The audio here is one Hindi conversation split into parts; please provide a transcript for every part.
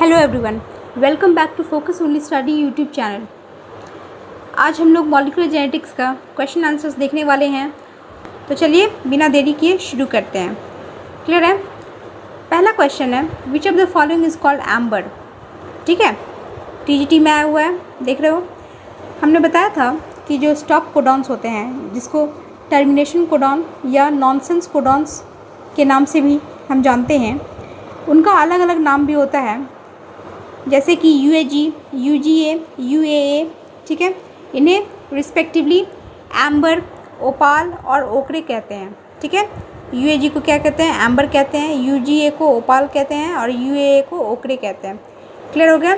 Hello everyone, welcome back to Focus Only Study YouTube channel. आज हम लोग मॉलिक्यूलर जेनेटिक्स का क्वेश्चन आंसर्स देखने वाले हैं। तो चलिए बिना देरी किए शुरू करते हैं। क्लियर है? पहला क्वेश्चन है, which of the following is called amber. ठीक है, टीजीटी में आया हुआ है, देख रहे हो। हमने बताया था कि जो स्टॉप कोडॉन्स होते हैं, जिसको टर्मिनेशन कोडॉन या नॉनसेंस कोडॉन्स के नाम से भी हम जानते हैं, उनका अलग अलग नाम भी होता है, जैसे कि UAG, UGA, UAA। ठीक है, इन्हें रिस्पेक्टिवली एम्बर, ओपाल और ओकरे कहते हैं। ठीक है, UAG को क्या कहते हैं? एम्बर कहते हैं। UGA को ओपाल कहते हैं और UAA को ओकरे कहते हैं। क्लियर हो गया?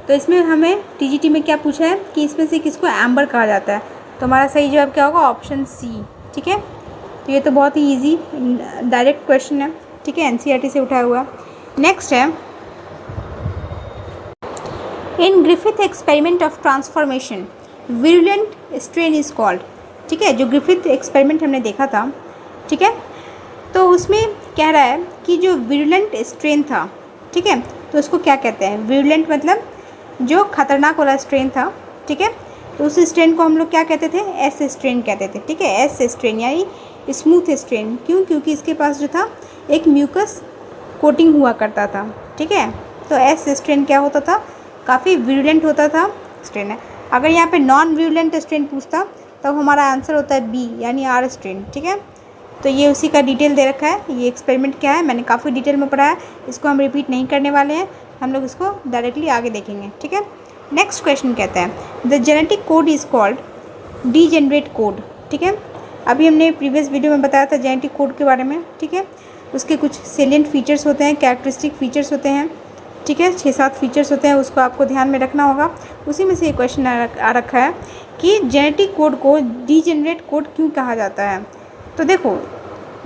तो इसमें हमें टीजीटी में क्या पूछा है कि इसमें से किसको एम्बर कहा जाता है, तो हमारा सही जवाब क्या होगा? Option C. ठीक है, तो ये तो बहुत ही ईजी डायरेक्ट क्वेश्चन है। ठीक है, NCERT से उठाया हुआ। नेक्स्ट है, इन Griffith experiment of transformation virulent strain is called. ठीक है, जो ग्रिफिथ एक्सपेरिमेंट हमने देखा था, ठीक है, तो उसमें कह रहा है कि जो विरुलेंट स्ट्रेन था, ठीक है, तो उसको क्या कहते हैं? विरुलेंट मतलब जो खतरनाक वाला स्ट्रेन था। ठीक है, तो उस स्ट्रेन को हम लोग क्या कहते थे? एस स्ट्रेन कहते थे। ठीक है, एस स्ट्रेन यानी स्मूथ स्ट्रेन। क्यों? क्योंकि इसके पास जो था एक म्यूकस कोटिंग हुआ करता था। ठीक है, तो एस स्ट्रेन क्या होता था? काफ़ी विरुलेंट होता था स्ट्रेन है। अगर यहाँ पे नॉन विरुलेंट स्ट्रेन पूछता तब हमारा आंसर होता है बी यानी आर स्ट्रेन। ठीक है, तो ये उसी का डिटेल दे रखा है। ये एक्सपेरिमेंट क्या है मैंने काफ़ी डिटेल में पढ़ा है, इसको हम रिपीट नहीं करने वाले हैं, हम लोग इसको डायरेक्टली आगे देखेंगे। ठीक है, नेक्स्ट क्वेश्चन कहता है, the genetic code is called degenerate code. ठीक है, अभी हमने प्रीवियस वीडियो में बताया था जेनेटिक कोड के बारे में। ठीक है, उसके कुछ सेलिएंट फीचर्स होते हैं, कैरेक्टरिस्टिक फीचर्स होते हैं। ठीक है, 6-7 फीचर्स होते हैं, उसको आपको ध्यान में रखना होगा। उसी में से एक क्वेश्चन आ रखा है कि जेनेटिक कोड को डीजेनरेट कोड क्यों कहा जाता है। तो देखो,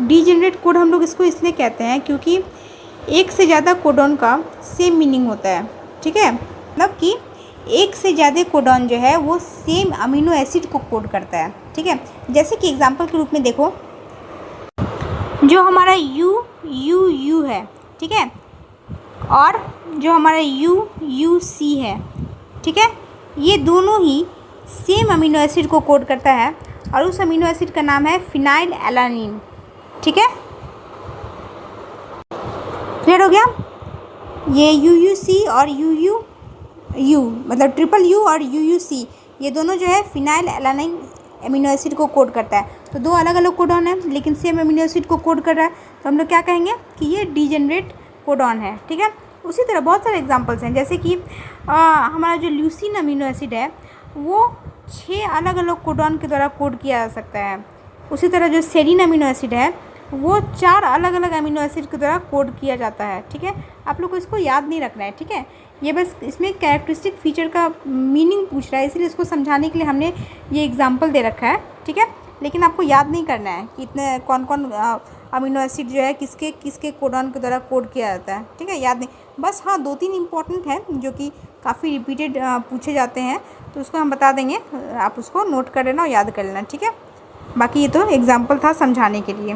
डीजेनरेट कोड हम लोग इसको इसलिए कहते हैं क्योंकि एक से ज़्यादा कोडॉन का सेम मीनिंग होता है। ठीक है, मतलब कि एक से ज़्यादा कोडॉन जो है वो सेम अमीनो एसिड को कोड करता है। ठीक है, जैसे कि एग्जाम्पल के रूप में देखो, जो हमारा U है, ठीक है, और जो हमारा UC है, ठीक है, ये दोनों ही सेम अमीनो एसिड को कोड करता है और उस अमीनो एसिड का नाम है फिनाइल एलानिन। ठीक है, क्लियर हो गया? ये UUC और UU मतलब ट्रिपल U और UUC, ये दोनों जो है फिनाइल एलानिन अमीनो एसिड को कोड करता है। तो दो अलग अलग कोडॉन है लेकिन सेम अमीनो एसिड को कोड कर रहा है, तो हम लोग क्या कहेंगे कि ये डीजेनरेट कोडॉन है। ठीक है, उसी तरह बहुत सारे एग्जांपल्स हैं, जैसे कि हमारा जो ल्यूसीन अमीनो एसिड है वो 6 अलग अलग कोडॉन के द्वारा कोड किया जा सकता है। उसी तरह जो सेरीन अमीनो एसिड है वो 4 अलग अलग अमीनो एसिड के द्वारा कोड किया जाता है। ठीक है, आप लोग को इसको याद नहीं रखना है। ठीक है, ये बस इसमें कैरेक्टरिस्टिक फीचर का मीनिंग पूछ रहा है, इसलिए इसको समझाने के लिए हमने ये एग्जाम्पल दे रखा है। ठीक है, लेकिन आपको याद नहीं करना है कि इतने कौन कौन अमीनो एसिड जो है किसके किसके कोडॉन के द्वारा कोड किया जाता है। ठीक है, याद नहीं, बस हाँ 2-3 इंपॉर्टेंट हैं जो कि काफ़ी रिपीटेड पूछे जाते हैं, तो उसको हम बता देंगे, आप उसको नोट कर लेना और याद कर लेना। ठीक है, बाकी ये तो एग्जाम्पल था समझाने के लिए।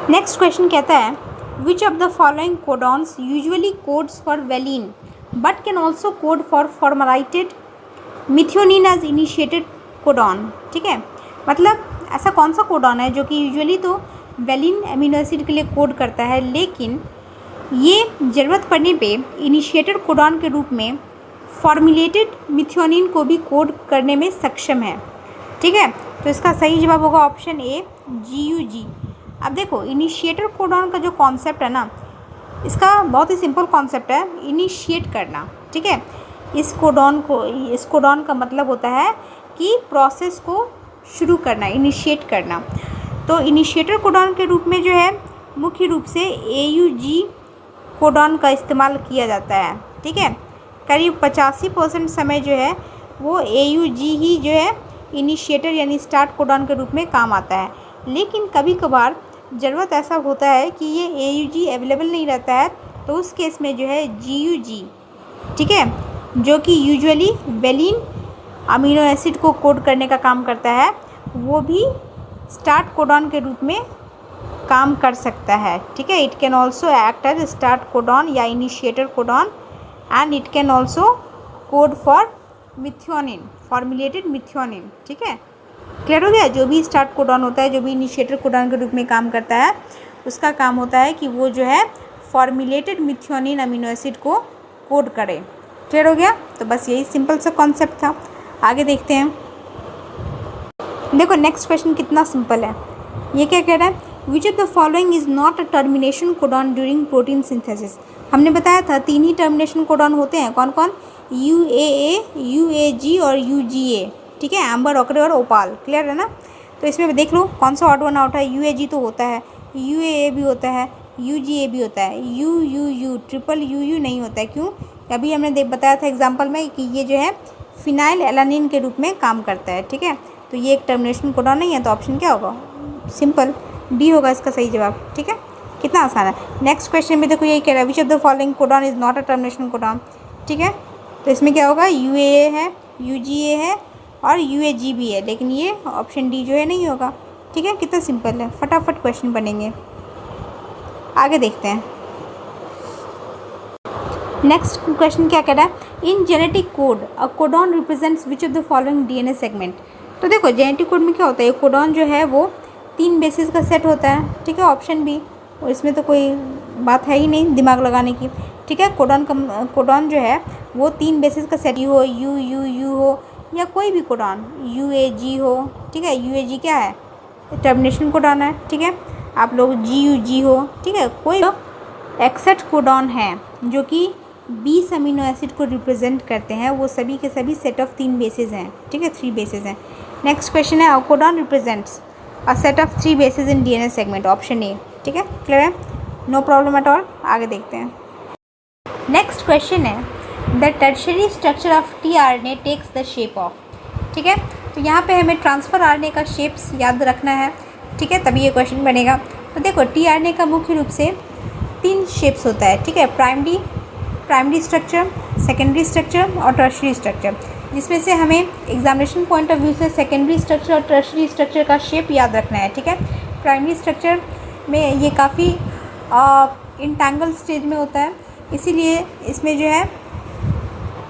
नेक्स्ट क्वेश्चन कहता है, which of the following codons usually codes for valine but can also code for formylated methionine as initiated codon. ठीक है, मतलब ऐसा कौन सा कोडॉन है जो कि यूजुअली तो वेलिन अमीनो एसिड के लिए कोड करता है, लेकिन ये ज़रूरत पड़ने पे इनिशिएटेड कोडॉन के रूप में फॉर्मुलेटेड मिथियोनिन को भी कोड करने में सक्षम है। ठीक है, तो इसका सही जवाब होगा ऑप्शन ए GUG। अब देखो, इनिशिएटेड कोडॉन का जो कॉन्सेप्ट है ना, इसका बहुत ही सिंपल कॉन्सेप्ट है, इनिशिएट करना। ठीक है, इस कोडॉन का मतलब होता है कि प्रोसेस को शुरू करना, इनिशिएट करना। तो इनिशिएटर कोडॉन के रूप में जो है मुख्य रूप से AUG कोडॉन का इस्तेमाल किया जाता है। ठीक है, करीब 85% समय जो है वो AUG ही जो है इनिशिएटर यानी स्टार्ट कोडॉन के रूप में काम आता है, लेकिन कभी कभार ज़रूरत ऐसा होता है कि ये AUG अवेलेबल नहीं रहता है, तो उस केस में जो है GUG, ठीक है, जो कि यूजुअली वेलिन अमीनो एसिड को कोड करने का काम करता है, वो भी स्टार्ट कोडॉन के रूप में काम कर सकता है, ठीक है। It can also act as start codon या initiator codon, and it can also code for methionine, formulated methionine, ठीक है। क्लियर हो गया। जो भी स्टार्ट कोडॉन होता है, जो भी इनिशिएटर कोडॉन के रूप में काम करता है, उसका काम होता है कि वो जो है फॉर्मुलेटेड मिथ्योनिन अमीनो एसिड को कोड करे। क्लियर हो गया। तो बस यही सिंपल सा कॉन्सेप्ट था। आगे देखते हैं। देखो नेक्स्ट क्वेश्चन कितना सिंपल है। ये क्या कह रहा है, which of the following is not a termination codon during protein synthesis. हमने बताया था 3 ही टर्मिनेशन कोडॉन होते हैं। कौन कौन, UAA, UAG और UGA, ठीक है, एम्बर, ऑकरे और ओपाल। क्लियर है ना। तो इसमें देख लो कौन सा ऑड वन आउट है। UAG तो होता है, UAA भी होता है, UGA भी होता है, UUU, ट्रिपल UU नहीं होता है। क्यों, अभी हमने बताया था एग्जाम्पल में कि ये जो है फिनाइल एलानिन के रूप में काम करता है, ठीक है। तो ये एक टर्मिनेशन कोडॉन नहीं है, तो ऑप्शन क्या होगा, सिंपल डी होगा इसका सही जवाब, ठीक है। कितना आसान है। नेक्स्ट क्वेश्चन में देखो यही कह रहा है, which of the following codon is not a termination codon, ठीक है। तो इसमें क्या होगा, UAA है, UGA है और UAG भी है, लेकिन ये ऑप्शन डी जो है नहीं होगा, ठीक है। कितना सिंपल है, फटाफट क्वेश्चन बनेंगे। आगे देखते हैं। नेक्स्ट क्वेश्चन क्या कह रहा है, in genetic code a codon represents which of the following DNA segment. तो देखो जेनेटिक कोड में क्या होता है, कोडॉन जो है वो 3 बेसिस का सेट होता है, ठीक है, ऑप्शन बी। और इसमें तो कोई बात है ही नहीं दिमाग लगाने की, ठीक है। कोडॉन जो है वो 3 बेसिस का सेट हो, UUU हो या कोई भी कोडॉन, UAG हो, ठीक है। UAG क्या है, टर्मिनेशन कोडॉन है, ठीक है। आप लोग GUG हो, ठीक है। कोई एक्सेट कोडॉन है जो कि 20 अमीनो एसिड को रिप्रेजेंट करते हैं, वो सभी के सभी सेट ऑफ 3 बेसिस हैं, ठीक है, 3 बेसिस हैं। नेक्स्ट क्वेश्चन है, codon represents a set of 3 basis in DNA segment, option A, ठीक है। क्लियर है, नो प्रॉब्लम एट ऑल। आगे देखते हैं। नेक्स्ट क्वेश्चन है, the tertiary structure of tRNA takes the shape of, ठीक है। तो यहाँ पे हमें ट्रांसफ़र RNA का शेप्स याद रखना है, ठीक है, तभी ये क्वेश्चन बनेगा। तो देखो tRNA का मुख्य रूप से 3 शेप्स होता है, ठीक है, प्राइमरी स्ट्रक्चर, सेकेंडरी स्ट्रक्चर और टर्शियरी स्ट्रक्चर, जिसमें से हमें एग्जामिनेशन पॉइंट ऑफ व्यू से सेकेंडरी स्ट्रक्चर और टर्शियरी स्ट्रक्चर का शेप याद रखना है, ठीक है। प्राइमरी स्ट्रक्चर में ये काफ़ी इंटैंगल स्टेज में होता है, इसीलिए इसमें जो है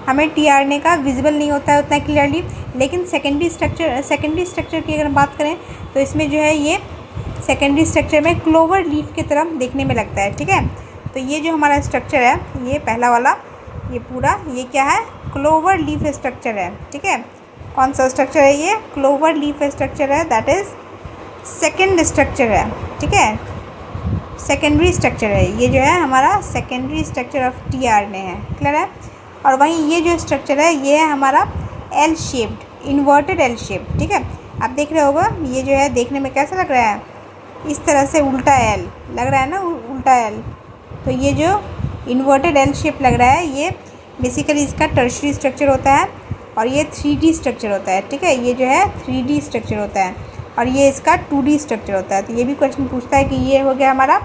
हमें tRNA का विजिबल नहीं होता है उतना क्लियरली। लेकिन सेकेंडरी स्ट्रक्चर की अगर बात करें तो इसमें जो है ये सेकेंडरी स्ट्रक्चर में क्लोवर लीफ की तरह देखने में लगता है, ठीक है। तो ये जो हमारा स्ट्रक्चर है, ये पहला वाला, ये पूरा, ये क्या है, क्लोवर लीफ स्ट्रक्चर है, ठीक है। कौन सा स्ट्रक्चर है ये, क्लोवर लीफ स्ट्रक्चर है, दैट इज़ सेकेंड स्ट्रक्चर है, ठीक है, सेकेंडरी स्ट्रक्चर है। ये जो है हमारा सेकेंडरी स्ट्रक्चर ऑफ tRNA है, क्लियर है। और वहीं ये जो स्ट्रक्चर है ये है हमारा L shaped, inverted L shape, ठीक है। आप देख रहे होगा ये जो है देखने में कैसा लग रहा है, इस तरह से उल्टा L लग रहा है ना, उल्टा L। तो ये जो इन्वर्टेड L शेप लग रहा है, ये बेसिकली इसका टर्शियरी स्ट्रक्चर होता है और ये 3D स्ट्रक्चर होता है, ठीक है। ये जो है 3D स्ट्रक्चर होता है और ये इसका 2D स्ट्रक्चर होता है। तो ये भी क्वेश्चन पूछता है कि ये हो गया हमारा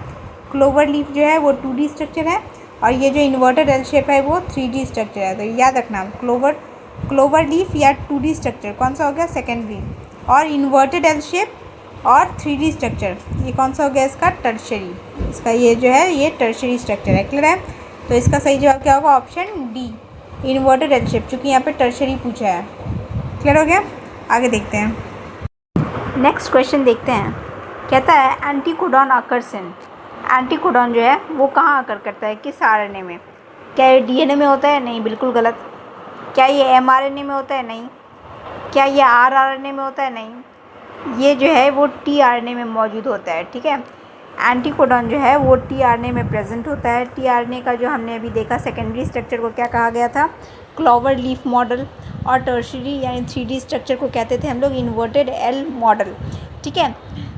क्लोवर लीफ जो है वो 2D स्ट्रक्चर है और ये जो इन्वर्टेड L शेप है वो 3D स्ट्रक्चर है। तो याद रखना, क्लोवर लीफ या 2D स्ट्रक्चर कौन सा हो गया, सेकेंडरी, और इन्वर्टेड L शेप और 3D स्ट्रक्चर ये कौन सा हो गया, इसका टर्शियरी, इसका ये जो है ये टर्शियरी स्ट्रक्चर है, क्लियर है। तो इसका सही जवाब क्या होगा, option D, inverted L shape, चूँकि यहाँ पे टर्शियरी पूछा है। क्लियर हो गया। आगे देखते हैं। नेक्स्ट क्वेश्चन देखते हैं, कहता है एंटीकोडॉन अकर्स इन, एंटीकोडॉन जो है वो कहाँ अकर करता है, किस RNA में। क्या ये DNA में होता है, नहीं, बिल्कुल गलत। क्या ये mRNA में होता है, नहीं। क्या ये rRNA में होता है, नहीं। ये जो है वो tRNA में मौजूद होता है, ठीक है। एंटीकोडॉन जो है वो tRNA में प्रेजेंट होता है। tRNA का जो हमने अभी देखा सेकेंडरी स्ट्रक्चर को क्या कहा गया था, क्लोवर लीफ मॉडल, और टर्शियरी यानी 3D स्ट्रक्चर को कहते थे हम लोग इन्वर्टेड L मॉडल, ठीक है।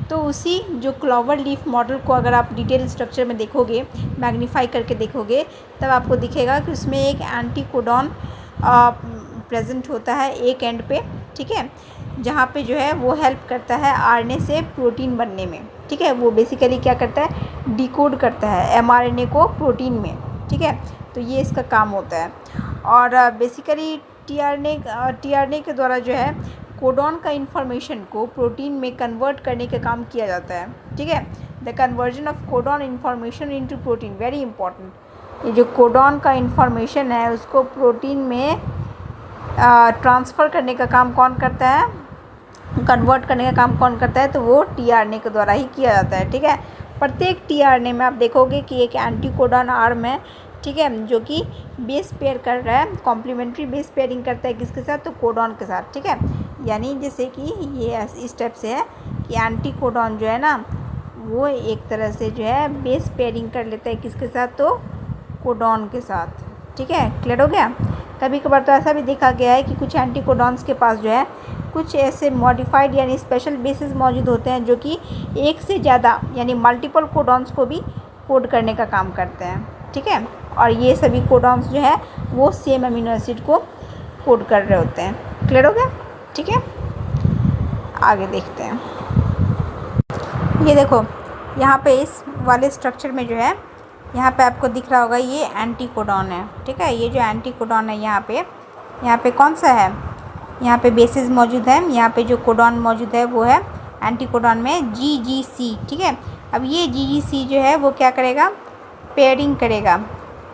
तो उसी जो क्लोवर लीफ मॉडल को अगर आप डिटेल स्ट्रक्चर में देखोगे, मैग्नीफाई करके देखोगे, तब आपको दिखेगा कि उसमें एक एंटीकोडॉन प्रेजेंट होता है एक एंड पे, ठीक है, जहाँ पे जो है वो हेल्प करता है RNA से प्रोटीन बनने में, ठीक है। वो बेसिकली क्या करता है, डिकोड करता है mRNA को प्रोटीन में, ठीक है। तो ये इसका काम होता है। और बेसिकली tRNA के द्वारा जो है कोडॉन का इन्फॉर्मेशन को प्रोटीन में कन्वर्ट करने का काम किया जाता है, ठीक है। The conversion of codon information into protein, very important. ये जो कोडॉन का इन्फॉर्मेशन है उसको प्रोटीन में ट्रांसफ़र करने का काम कौन करता है, कन्वर्ट करने का काम कौन करता है, तो वो टीआरएनए के द्वारा ही किया जाता है, ठीक है। प्रत्येक टीआरएनए में आप देखोगे कि एक एंटीकोडॉन आर्म है, ठीक है, जो कि बेस पेयर कर रहा है, कॉम्प्लीमेंट्री बेस पेयरिंग करता है किसके साथ, तो कोडॉन के साथ, ठीक है। यानी जैसे कि ये इस स्टेप से है कि एंटीकोडॉन जो है ना वो एक तरह से जो है बेस पेयरिंग कर लेता है किसके साथ, तो कोडॉन के साथ, ठीक है। क्लियर हो गया। कभी कभार तो ऐसा भी देखा गया है कि कुछ एंटीकोडॉन्स के पास जो है कुछ ऐसे मॉडिफाइड यानी स्पेशल बेसिस मौजूद होते हैं जो कि एक से ज़्यादा यानी मल्टीपल कोडॉन्स को भी कोड करने का काम करते हैं, ठीक है। और ये सभी कोडॉन्स जो है वो सेम अमीनो एसिड को कोड कर रहे होते हैं। क्लियर हो गया, ठीक है। आगे देखते हैं। ये देखो यहाँ पे इस वाले स्ट्रक्चर में जो है यहाँ पे आपको दिख रहा होगा ये एंटीकोडॉन है, ठीक है। ये जो एंटीकोडॉन है यहाँ पे कौन सा है, यहाँ पे बेसिस मौजूद है, यहाँ पे जो कोडॉन मौजूद है वो है एंटीकोडॉन में GGC, ठीक है। अब ये GGC जो है वो क्या करेगा, पेयरिंग करेगा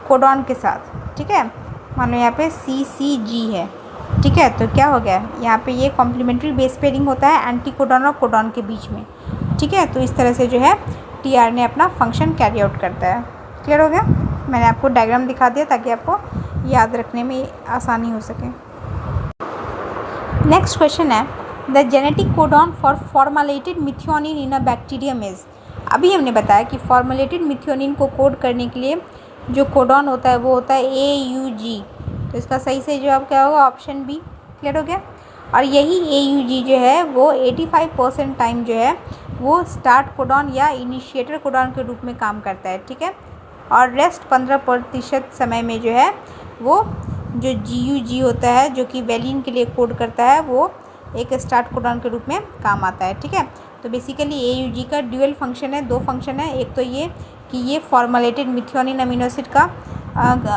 कोडॉन के साथ, ठीक है। मानो यहाँ पे CCG है, ठीक है। तो क्या हो गया, यहाँ पे ये कॉम्प्लीमेंट्री बेस पेयरिंग होता है एंटीकोडॉन और कोडॉन के बीच में, ठीक है। तो इस तरह से जो है टीआरएनए अपना फंक्शन कैरी आउट करता है। क्लियर हो गया। मैंने आपको डायग्राम दिखा दिया ताकि आपको याद रखने में आसानी हो सके। नेक्स्ट क्वेश्चन है, the genetic codon for formulated methionine in a bacterium is. अभी हमने बताया कि फॉर्मुलेटेड मिथियोनिन को कोड करने के लिए जो कोडॉन होता है वो होता है AUG। तो इसका सही जवाब क्या होगा, ऑप्शन बी। क्लियर हो गया। और यही AUG जो है वो 85% टाइम जो है वो स्टार्ट कोडॉन या इनिशिएटर कोडॉन के रूप में काम करता है, ठीक है। और रेस्ट 15% समय में जो है वो जो GUG होता है जो कि वैलिन के लिए कोड करता है वो एक स्टार्ट कोडॉन के रूप में काम आता है, ठीक है। तो बेसिकली AUG का ड्यूअल फंक्शन है, दो फंक्शन है। एक तो ये कि ये फॉर्मुलेटेड मिथियोनिन अमीनो एसिड का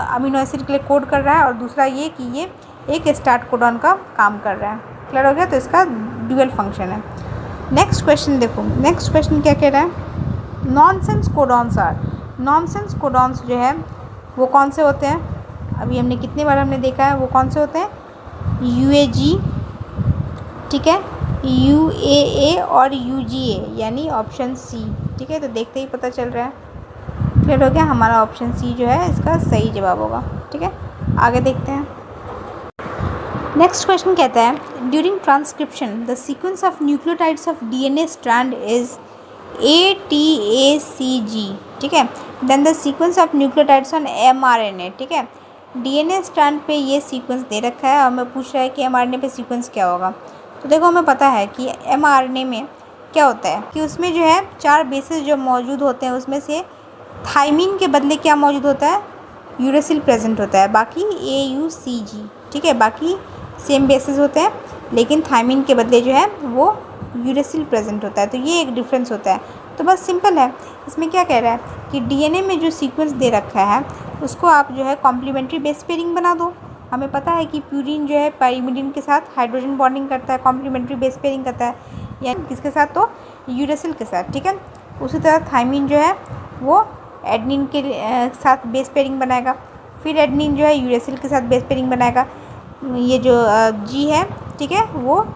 अमीनो एसिड के लिए कोड कर रहा है, और दूसरा ये कि ये एक स्टार्ट कोडॉन का काम कर रहा है। क्लियर हो गया। तो इसका ड्यूअल फंक्शन है। नेक्स्ट क्वेश्चन देखो, नेक्स्ट क्वेश्चन क्या कह रहा है, nonsense codons are. Nonsense codons जो है वो कौन से होते हैं, अभी हमने कितनी बार हमने देखा है, वो कौन से होते हैं, UAG, ठीक है, UAA और UGA, यानी ऑप्शन सी, ठीक है। तो देखते ही पता चल रहा है। क्लियर हो गया। हमारा ऑप्शन सी जो है इसका सही जवाब होगा, ठीक है। आगे देखते हैं। नेक्स्ट क्वेश्चन कहता है, during transcription the sequence of nucleotides of DNA strand is ATACG, ठीक है। Then the sequence of nucleotides on mRNA, ठीक है। DNA स्ट्रैंड पे ये सीक्वेंस दे रखा है और हमें पूछ रहा है कि mRNA पे सीक्वेंस क्या होगा। तो देखो हमें पता है कि mRNA में क्या होता है कि उसमें जो है 4 बेसेस जो मौजूद होते हैं उसमें से थाइमिन के बदले क्या मौजूद होता है, यूरेसिल प्रेजेंट होता है। बाकी AUCG, ठीक है, बाकी सेम बेसिस होते हैं लेकिन थाइमिन के बदले जो है वो यूरेसिल प्रेजेंट होता है। तो ये एक डिफरेंस होता है। तो बस सिंपल है। इसमें क्या कह रहा है कि DNA में जो सीक्वेंस दे रखा है उसको आप जो है कॉम्प्लीमेंट्री बेस पेयरिंग बना दो। हमें पता है कि प्यूरिन जो है पाइरिमिडिन के साथ हाइड्रोजन बॉन्डिंग करता है, कॉम्प्लीमेंट्री बेस पेयरिंग करता है, यानी किसके साथ, तो यूरेसिल के साथ, ठीक है। उसी तरह थाइमिन जो है वो एडनिन के साथ बेस पेयरिंग बनाएगा, फिर एडनिन जो है यूरेसिल के साथ बेस पेयरिंग बनाएगा। ये जो G है, ठीक है, वो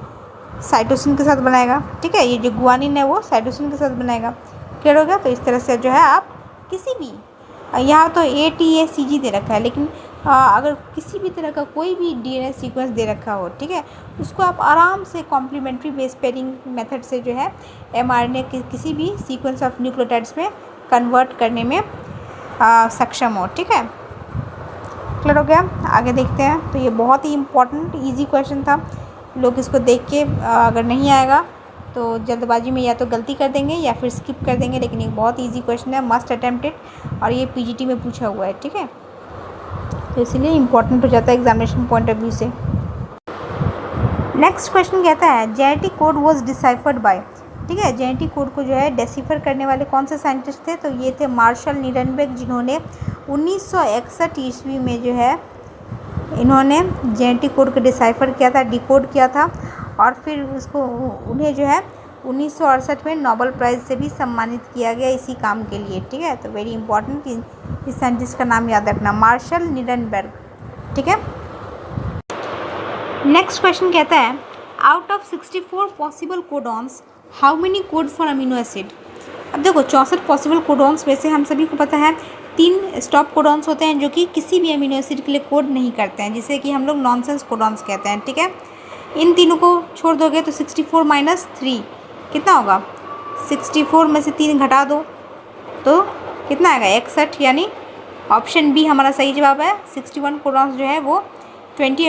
साइटोसिन के साथ बनाएगा, ठीक है। ये जो गुआनिन है वो साइटोसिन के साथ बनाएगा। क्लियर हो गया। तो इस तरह से जो है आप किसी भी, यहाँ तो ATACG दे रखा है लेकिन अगर किसी भी तरह का कोई भी DNA सीक्वेंस दे रखा हो, ठीक है, उसको आप आराम से कॉम्प्लीमेंट्री बेस पेयरिंग मेथड से जो है mRNA के किसी भी सीक्वेंस ऑफ न्यूक्लियोटाइड्स में कन्वर्ट करने में सक्षम हो, ठीक है। क्लियर हो गया। आगे देखते हैं। तो ये बहुत ही इम्पोर्टेंट ईजी क्वेश्चन था। लोग इसको देख के अगर नहीं आएगा तो जल्दबाजी में या तो गलती कर देंगे या फिर स्किप कर देंगे, लेकिन एक बहुत ईजी क्वेश्चन है, मस्ट अटेम्प्टेड, और ये PGT में पूछा हुआ है, ठीक है। तो इसीलिए इम्पोर्टेंट हो जाता है एग्जामिनेशन पॉइंट ऑफ व्यू से। नेक्स्ट क्वेश्चन कहता है, genetic code was deciphered by, ठीक है। जेनेटिक कोड को जो है डेसिफर करने वाले कौन से साइंटिस्ट थे, तो ये थे मार्शल नीरनबर्ग, जिन्होंने 1961 ईस्वी में जो है इन्होंने जेनेटिक कोड को डिसाइफर किया था, डिकोड किया था। और फिर उसको उन्हें जो है 1968 में नोबेल प्राइज़ से भी सम्मानित किया गया इसी काम के लिए। ठीक है, तो वेरी इंपॉर्टेंट, इस साइंटिस्ट का नाम याद रखना, मार्शल नीडनबर्ग। ठीक है, नेक्स्ट क्वेश्चन कहता है out of 64 possible codons how many code for amino acid. अब देखो 64 पॉसिबल कोडॉन्स में से हम सभी को पता है 3 स्टॉप कोडॉन्स होते हैं जो कि किसी भी अमीनो एसिड के लिए कोड नहीं करते हैं, जिसे कि हम लोग नॉनसेंस कोडॉन्स कहते हैं। ठीक है, इन तीनों को छोड़ दोगे तो 64 माइनस 3 कितना होगा, 64 में से 3 घटा दो तो कितना आएगा 61, यानी ऑप्शन बी हमारा सही जवाब है। 61 कोडॉन्स जो है वो 20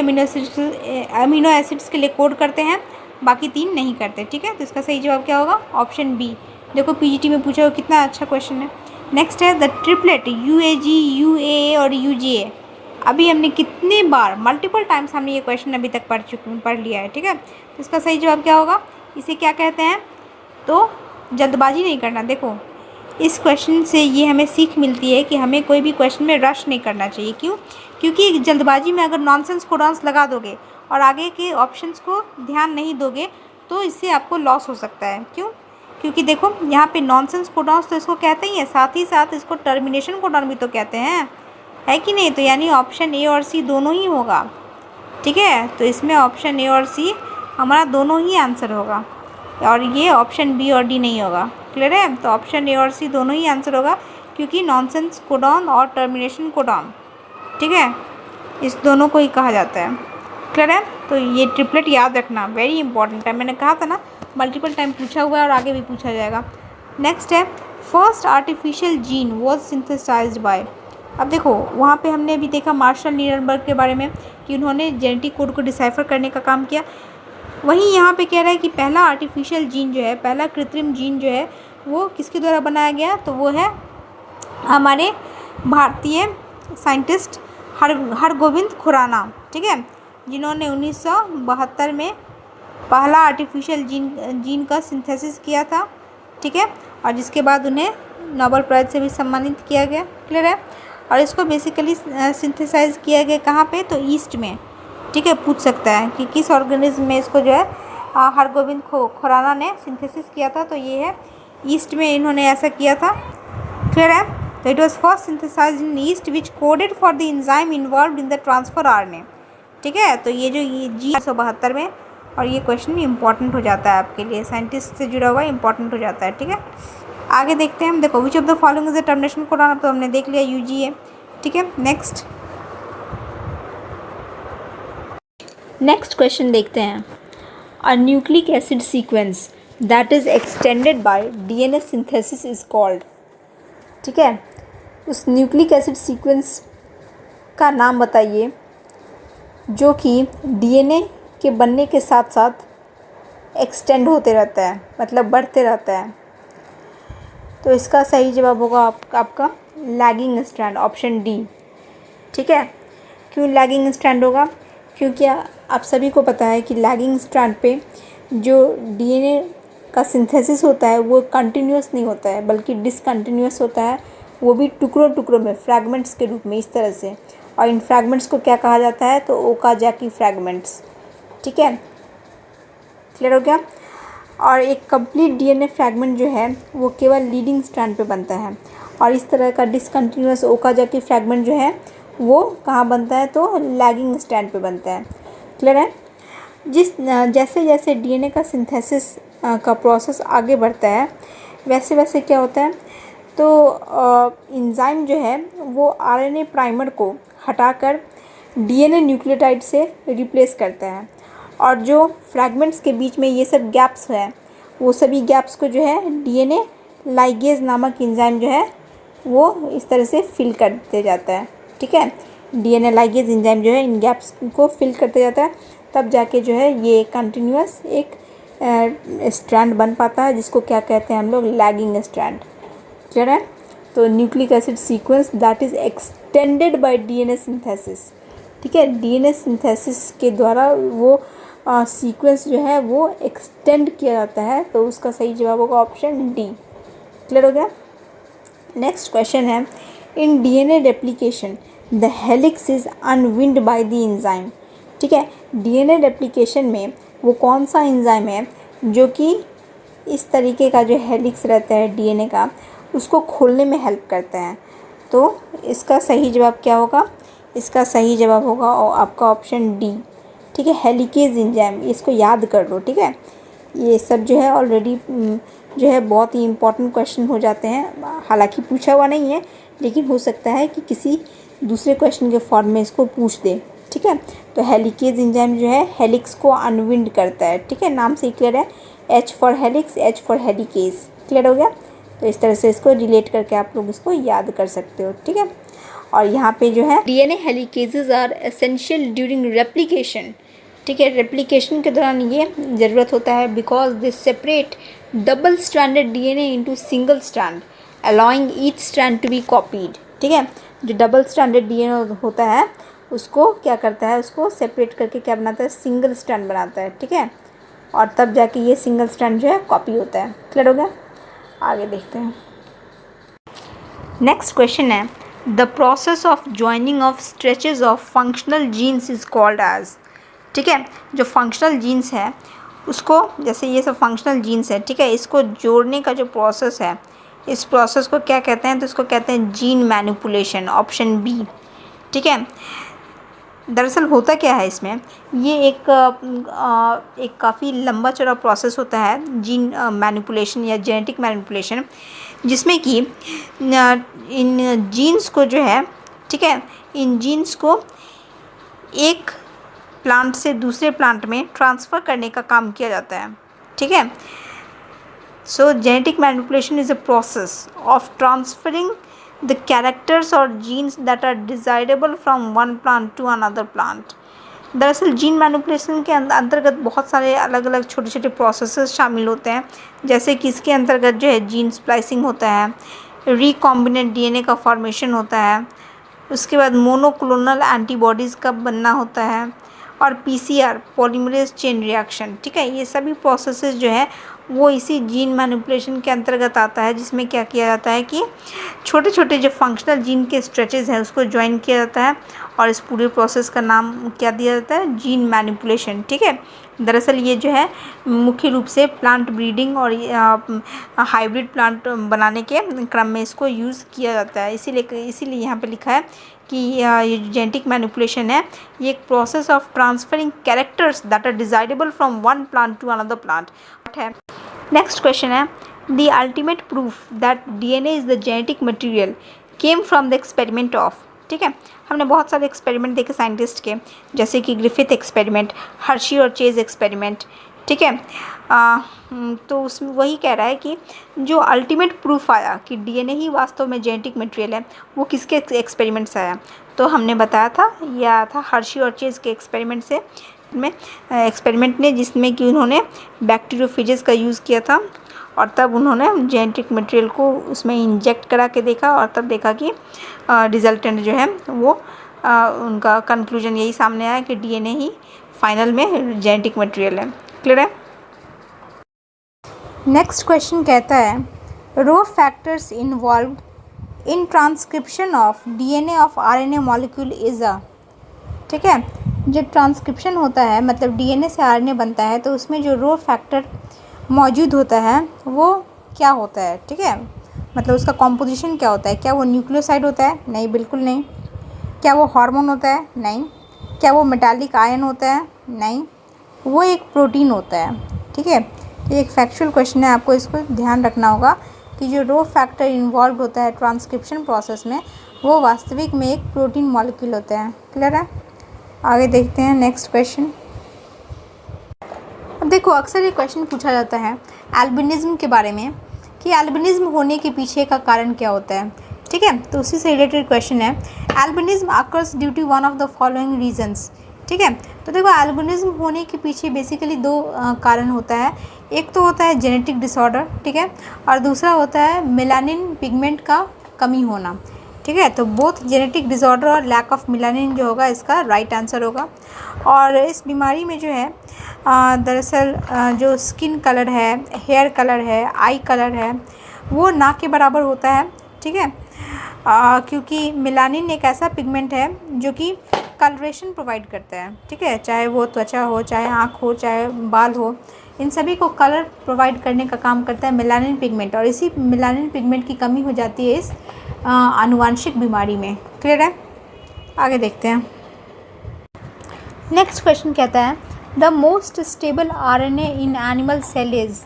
अमीनो एसिड्स के लिए कोड करते हैं, बाकी 3 नहीं करते। ठीक है, तो इसका सही जवाब क्या होगा, ऑप्शन बी। देखो पीजीटी में पूछा हो, कितना अच्छा क्वेश्चन है। नेक्स्ट है द ट्रिपलेट UAG, UAA और UGA। अभी हमने कितने बार, मल्टीपल टाइम्स हमने ये क्वेश्चन अभी तक पढ़ लिया है। ठीक है, तो इसका सही जवाब क्या होगा, इसे क्या कहते हैं, तो जल्दबाजी नहीं करना। देखो इस क्वेश्चन से ये हमें सीख मिलती है कि हमें कोई भी क्वेश्चन में रश नहीं करना चाहिए। क्यों, क्योंकि जल्दबाजी में अगर नॉनसेंस कोडॉन्स लगा दोगे और आगे के ऑप्शंस को ध्यान नहीं दोगे तो इससे आपको लॉस हो सकता है। क्यों, क्योंकि देखो यहाँ पे नॉनसेंस कोडॉन्स तो इसको कहते ही हैं, साथ ही साथ इसको टर्मिनेशन कोडॉन भी तो कहते हैं, है कि नहीं। तो यानी ऑप्शन ए और सी दोनों ही होगा। ठीक है, तो इसमें ऑप्शन ए और सी हमारा दोनों ही आंसर होगा, और ये ऑप्शन बी और डी नहीं होगा। क्लियर है, तो ऑप्शन ए और सी दोनों ही आंसर होगा, क्योंकि नॉनसेंस कोडॉन और टर्मिनेशन कोडॉन, ठीक है, इस दोनों को ही कहा जाता है। क्लियर है, तो ये ट्रिपलेट याद रखना, वेरी इंपॉर्टेंट है। मैंने कहा था ना मल्टीपल टाइम पूछा हुआ है और आगे भी पूछा जाएगा। नेक्स्ट है first artificial gene was synthesised by. अब देखो वहाँ पे हमने अभी देखा मार्शल नीडनबर्ग के बारे में कि उन्होंने जेनेटिक कोड को डिसाइफर करने का काम किया। वहीं यहाँ पे कह रहा है कि पहला आर्टिफिशियल जीन जो है, पहला कृत्रिम जीन जो है वो किसके द्वारा बनाया गया, तो वो है हमारे भारतीय साइंटिस्ट हरगोविंद खुराना। ठीक है, जिन्होंने 1972 में पहला आर्टिफिशियल जीन का सिंथेसिस किया था। ठीक है, और जिसके बाद उन्हें नोबेल प्राइज़ से भी सम्मानित किया गया। क्लियर है, और इसको बेसिकली सिंथेसाइज किया गया कहाँ पे, तो ईस्ट में। ठीक है, पूछ सकता है कि किस ऑर्गेनिज्म में इसको जो है हरगोविंद खुराना ने सिंथेसिस किया था, तो ये है ईस्ट में इन्होंने ऐसा किया था। क्लियर है, तो it was first synthesised in yeast which coded for the enzyme involved in the transfer RNA। ठीक है, तो ये जो ये जी 1972 में, और ये क्वेश्चन भी इंपॉर्टेंट हो जाता है आपके लिए, साइंटिस्ट से जुड़ा हुआ इंपॉर्टेंट हो जाता है। ठीक है, आगे देखते हैं हम। देखो विच of the following is the termination codon, तो हमने देख लिया UGA। ठीक है, नेक्स्ट क्वेश्चन देखते हैं। A nucleic acid sequence that is extended by DNA synthesis is called. ठीक है, उस न्यूक्लिक एसिड सीक्वेंस का नाम बताइए जो कि DNA के बनने के साथ साथ एक्सटेंड होते रहता है, मतलब बढ़ते रहता है। तो इसका सही जवाब होगा आपका लैगिंग स्ट्रैंड, ऑप्शन डी। ठीक है, क्यों लैगिंग स्ट्रैंड होगा, क्योंकि आप सभी को पता है कि लैगिंग स्ट्रैंड पे जो DNA का सिंथेसिस होता है वो कंटिन्यूस नहीं होता है, बल्कि डिसकंटिन्यूस होता है, वो भी टुकड़ों टुकड़ों में, फ्रैगमेंट्स के रूप में, इस तरह से। और इन फ्रैगमेंट्स को क्या कहा जाता है, तो ओकाजाकी फ्रैगमेंट्स। ठीक है, क्लियर हो गया। और एक कंप्लीट DNA फ्रैगमेंट जो है वो केवल लीडिंग स्ट्रैंड पे बनता है, और इस तरह का डिसकंटिन्यूस ओकाजाकी फ्रैगमेंट जो है वो कहाँ बनता है, तो लैगिंग स्ट्रैंड पे बनता है। क्लियर है, जैसे जैसे DNA का सिंथेसिस का प्रोसेस आगे बढ़ता है वैसे वैसे क्या होता है, तो एंजाइम जो है वो RNA प्राइमर को हटाकर DNA न्यूक्लियोटाइड से रिप्लेस करता है, और जो फ्रैगमेंट्स के बीच में ये सब गैप्स हैं वो सभी गैप्स को जो है DNA लाइगेज नामक एंजाइम जो है वो इस तरह से फिल करते जाता है। ठीक है, DNA लाइगेज एंजाइम जो है इन गैप्स को फिल करते जाता है, तब जाके जो है ये कंटिन्यूस एक स्ट्रैंड बन पाता है, जिसको क्या कहते हैं हम लोग, लैगिंग स्ट्रैंड। क्लियर है, तो nucleic acid sequence that is extended by DNA synthesis. ठीक है, DNA सिंथेसिस के द्वारा वो सीक्वेंस जो है वो एक्सटेंड किया जाता है, तो उसका सही जवाब होगा ऑप्शन डी। क्लियर हो गया। नेक्स्ट क्वेश्चन है, इन DNA replication the helix is unwind by the enzyme. ठीक है, DNA रेप्लिकेशन में वो कौन सा एंजाइम है जो कि इस तरीके का जो हेलिक्स रहता है डीएनए का उसको खोलने में हेल्प करता है। तो इसका सही जवाब क्या होगा? इसका सही जवाब होगा और आपका ऑप्शन डी, ठीक है, हेलिकेज एंजाइम। इसको याद कर लो, ठीक है। ये सब जो है ऑलरेडी जो है बहुत ही इम्पोर्टेंट क्वेश्चन हो जाते हैं, हालांकि पूछा हुआ नहीं है लेकिन हो सकता है कि किसी दूसरे क्वेश्चन के फॉर्म में इसको पूछ दे, ठीक है। तो हेलिकेज एंजाइम जो है हेलिक्स को अनविंड करता है, ठीक है, नाम से ही क्लियर है, H for helix, H for helicase, clear हो गया। तो इस तरह से इसको रिलेट करके आप लोग इसको याद कर सकते हो, ठीक है। और यहाँ पे जो है DNA helicases are essential during replication, ठीक है, रेप्लिकेशन के दौरान ये ज़रूरत होता है because they separate double stranded DNA into single strand allowing each strand to be copied, ठीक है। जो डबल स्ट्रैंडेड डीएनए होता है उसको क्या करता है, उसको सेपरेट करके क्या बनाता है, सिंगल स्ट्रैंड बनाता है, ठीक है, और तब जाके ये सिंगल स्ट्रैंड जो है कॉपी होता है, क्लियर हो गया। आगे देखते हैं। नेक्स्ट क्वेश्चन है the process of joining of stretches of functional genes is called as, ठीक है। जो फंक्शनल जीन्स है उसको, जैसे ये सब फंक्शनल जीन्स है, ठीक है, इसको जोड़ने का जो प्रोसेस है इस प्रोसेस को क्या कहते हैं? तो इसको कहते हैं जीन मैनिपुलेशन, ऑप्शन बी, ठीक है। दरअसल होता क्या है इसमें, ये एक काफ़ी लंबा चौड़ा प्रोसेस होता है जीन मैनिपुलेशन या जेनेटिक मैनिपुलेशन, जिसमें कि इन जीन्स को जो है, ठीक है, इन जीन्स को एक प्लांट से दूसरे प्लांट में ट्रांसफ़र करने का काम किया जाता है, ठीक है। सो genetic manipulation is a process of transferring the characters or genes that are desirable from one plant to another plant। दरअसल जीन मैनिपुलेशन के अंतर्गत बहुत सारे अलग अलग छोटे छोटे प्रोसेसेस शामिल होते हैं, जैसे कि इसके अंतर्गत जो है जीन स्प्लाइसिंग होता है, रिकॉम्बिनेंट डीएनए का फॉर्मेशन होता है, उसके बाद मोनोक्लोनल एंटीबॉडीज़ का बनना होता है, और पीसीआर पॉलीमरेज चेन रिएक्शन, ठीक है। ये सभी प्रोसेसेस जो है वो इसी जीन मैनिपुलेशन के अंतर्गत आता है, जिसमें क्या किया जाता है कि छोटे छोटे जो फंक्शनल जीन के स्ट्रेचेस हैं उसको ज्वाइन किया जाता है, और इस पूरे प्रोसेस का नाम क्या दिया जाता है? जीन मैनिपुलेशन, ठीक है। दरअसल ये जो है मुख्य रूप से प्लांट ब्रीडिंग और हाइब्रिड प्लांट बनाने के क्रम में इसको यूज़ किया जाता है। इसीलिए यहाँ पे लिखा है कि ये जेनेटिक मैनिपुलेशन है, ये एक process of transferring characters that are desirable from one plant to another plant है। नेक्स्ट क्वेश्चन है the ultimate proof that DNA is the genetic material came from the experiment of, ठीक है। हमने बहुत सारे एक्सपेरिमेंट देखे साइंटिस्ट के, जैसे कि ग्रिफिथ एक्सपेरिमेंट, हर्शी और चेज एक्सपेरिमेंट, ठीक है। तो उसमें वही कह रहा है कि जो अल्टीमेट प्रूफ आया कि डीएनए ही वास्तव में जेनेटिक मटेरियल है, वो किसके एक्सपेरिमेंट से आया? तो हमने बताया था ये आया था हर्शी और चेज के एक्सपेरिमेंट से, में एक्सपेरिमेंट ने, जिसमें कि उन्होंने बैक्टीरियोफेजेस का यूज़ किया था, और तब उन्होंने जेनेटिक मटेरियल को उसमें इंजेक्ट करा के देखा, और तब देखा कि रिजल्टेंट जो है वो उनका कंक्लूजन यही सामने आया कि डीएनए ही फाइनल में जेनेटिक मटेरियल है, क्लियर है। नेक्स्ट क्वेश्चन कहता है rho factors involved in transcription of DNA of RNA molecule is a, ठीक है। जब ट्रांसक्रिप्शन होता है मतलब डीएनए से आरएनए बनता है, तो उसमें जो रो फैक्टर मौजूद होता है वो क्या होता है, ठीक है, मतलब उसका कॉम्पोजिशन क्या होता है? क्या वो न्यूक्लियोसाइड होता है? नहीं, बिल्कुल नहीं। क्या वो हार्मोन होता है? नहीं। क्या वो मेटालिक आयन होता है? नहीं, वो एक प्रोटीन होता है, ठीक है। ये एक फैक्चुअल क्वेश्चन है, आपको इसको ध्यान रखना होगा कि जो रो फैक्टर इन्वॉल्व होता है ट्रांसक्रिप्शन प्रोसेस में, वो वास्तविक में एक प्रोटीन मॉलिक्यूल होता है, क्लियर है। आगे देखते हैं नेक्स्ट क्वेश्चन। अब देखो, अक्सर ये क्वेश्चन पूछा जाता है एल्बिनिज्म के बारे में कि एल्बिनिज्म होने के पीछे का कारण क्या होता है, ठीक है। तो उसी से रिलेटेड क्वेश्चन है albinism occurs due to one of the following reasons, ठीक है। तो देखो, एल्बिनिज्म होने के पीछे बेसिकली दो कारण होता है। एक तो होता है जेनेटिक डिसऑर्डर, ठीक है, और दूसरा होता है मेलानिन पिगमेंट का कमी होना, ठीक है। तो बोथ जेनेटिक डिसऑर्डर और लैक ऑफ मेलानिन जो होगा इसका राइट आंसर होगा। और इस बीमारी में जो है दरअसल जो स्किन कलर है, हेयर कलर है, आई कलर है, वो ना के बराबर होता है, ठीक है, क्योंकि मेलानिन एक ऐसा पिगमेंट है जो कि कलरेशन प्रोवाइड करता है, ठीक है, चाहे वो त्वचा हो, चाहे आँख हो, चाहे बाल हो, इन सभी को कलर प्रोवाइड करने का काम करता है मेलानिन पिगमेंट। और इसी मेलानिन पिगमेंट की कमी हो जाती है इस आनुवांशिक बीमारी में। क्लियर है? आगे देखते हैं। नेक्स्ट क्वेश्चन कहता है the most stable RNA in animal cell is,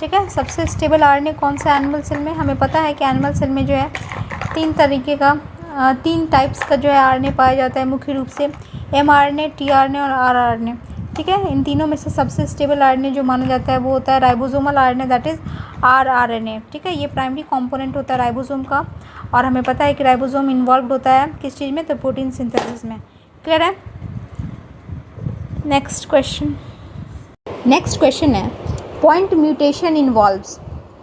ठीक है, सबसे स्टेबल आरएनए कौन सा एनिमल सेल में? हमें पता है कि एनिमल सेल में जो है 3 टाइप्स का जो है आरएनए पाया जाता है मुख्य रूप से, mRNA, tRNA और rRNA, ठीक है। इन तीनों में से सबसे स्टेबल आरएनए जो माना जाता है वो होता है ribosomal RNA, that is rRNA, ठीक है। ये प्राइमरी कंपोनेंट होता है राइबोसोम का, और हमें पता है कि राइबोसोम इन्वॉल्व होता है किस चीज़ में? तो प्रोटीन सिंथेसिस में। क्लियर है? नेक्स्ट क्वेश्चन है पॉइंट म्यूटेशन इन्वॉल्व्स,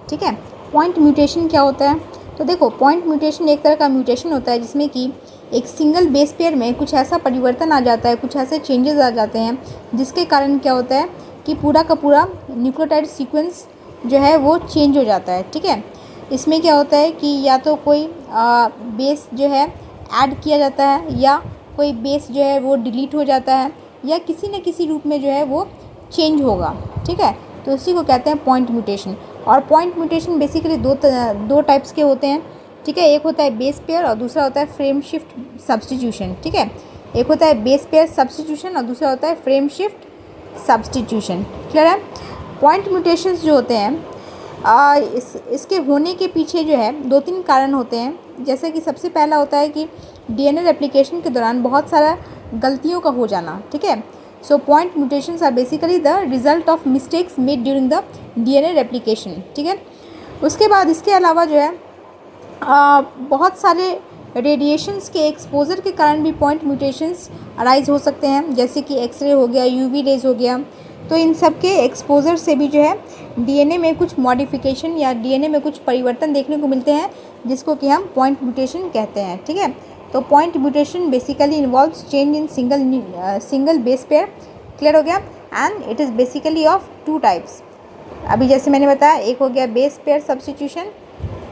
ठीक है। पॉइंट म्यूटेशन क्या होता है? तो देखो, पॉइंट म्यूटेशन एक तरह का म्यूटेशन होता है जिसमें कि एक सिंगल बेस पेयर में कुछ ऐसा परिवर्तन आ जाता है, कुछ ऐसे चेंजेस आ जाते हैं जिसके कारण क्या होता है कि पूरा का पूरा न्यूक्लियोटाइड सीक्वेंस जो है वो चेंज हो जाता है, ठीक है। इसमें क्या होता है कि या तो कोई बेस जो है ऐड किया जाता है, या कोई बेस जो है वो डिलीट हो जाता है, या किसी न किसी रूप में जो है वो चेंज होगा, ठीक है। तो इसी को कहते हैं पॉइंट म्यूटेशन। और पॉइंट म्यूटेशन बेसिकली दो टाइप्स के होते हैं, ठीक है। एक होता है बेस पेयर और दूसरा होता है फ्रेम शिफ्ट सब्स्टिट्यूशन, ठीक है। एक होता है बेस पेयर सब्स्टिट्यूशन और दूसरा होता है फ्रेम शिफ्ट सब्स्टिट्यूशन। क्लियर है? पॉइंट म्यूटेशंस जो होते हैं इसके होने के पीछे जो है 2-3 कारण होते हैं। जैसे कि सबसे पहला होता है कि डीएनए रेप्लिकेशन के दौरान बहुत सारा गलतियों का हो जाना, ठीक है। So point mutations are basically the result of mistakes made during the DNA replication, ठीक है। उसके बाद इसके अलावा जो है बहुत सारे रेडिएशंस के एक्सपोजर के कारण भी पॉइंट म्यूटेशंस अराइज हो सकते हैं, जैसे कि एक्सरे हो गया, यूवी रेज हो गया। तो इन सब के एक्सपोजर से भी जो है डीएनए में कुछ मॉडिफिकेशन या डीएनए में कुछ परिवर्तन देखने को मिलते हैं, जिसको कि हम पॉइंट म्यूटेशन कहते हैं, ठीक है। तो point mutation basically involves change in single base pair. Clear हो गया? And it is basically of 2 types. अभी जैसे मैंने बताया, एक हो गया बेस पेयर सब्स्टिट्यूशन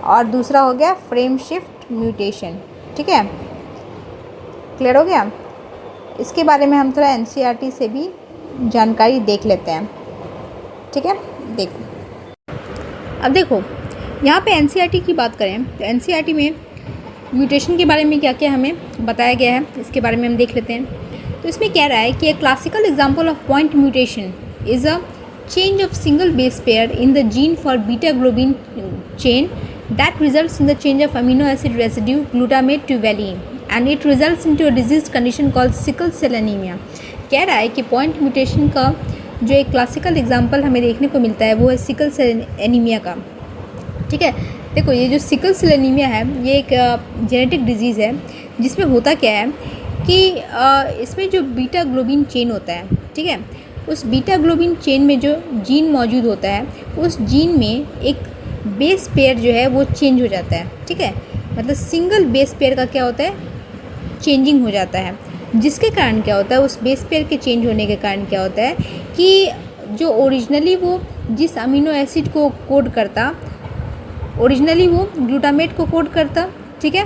और दूसरा हो गया फ्रेम शिफ्ट म्यूटेशन, ठीक है। क्लियर हो गया? इसके बारे में हम थोड़ा एनसीईआरटी से भी जानकारी देख लेते हैं, ठीक है। देखो, अब देखो यहाँ पे एनसीईआरटी की बात करें तो एनसीईआरटी में म्यूटेशन के बारे में क्या क्या हमें बताया गया है, इसके बारे में हम देख लेते हैं। तो इसमें कह रहा है कि ए classical example of point mutation is a change of single base pair in the gene for beta globin chain that results in the change of amino acid residue glutamate to valine, and it results into a disease condition called sickle cell anemia। कह रहा है कि पॉइंट म्यूटेशन का जो एक क्लासिकल एग्जांपल हमें देखने को मिलता है वो है सिकल सेल एनीमिया का, ठीक है। देखो, ये जो सिकल सेल एनीमिया है ये एक जेनेटिक डिजीज़ है जिसमें होता क्या है कि इसमें जो बीटा ग्लोबिन चेन होता है, ठीक है, उस बीटा ग्लोबिन चेन में जो जीन मौजूद होता है उस जीन में एक बेस पेयर जो है वो चेंज हो जाता है, ठीक है। मतलब सिंगल बेस पेयर का क्या होता है? चेंजिंग हो जाता है, जिसके कारण क्या होता है, उस बेस पेयर के चेंज होने के कारण क्या होता है कि जो ओरिजिनली वो जिस अमीनो एसिड को कोड करता, ओरिजिनली वो ग्लूटामेट को कोड करता, ठीक है,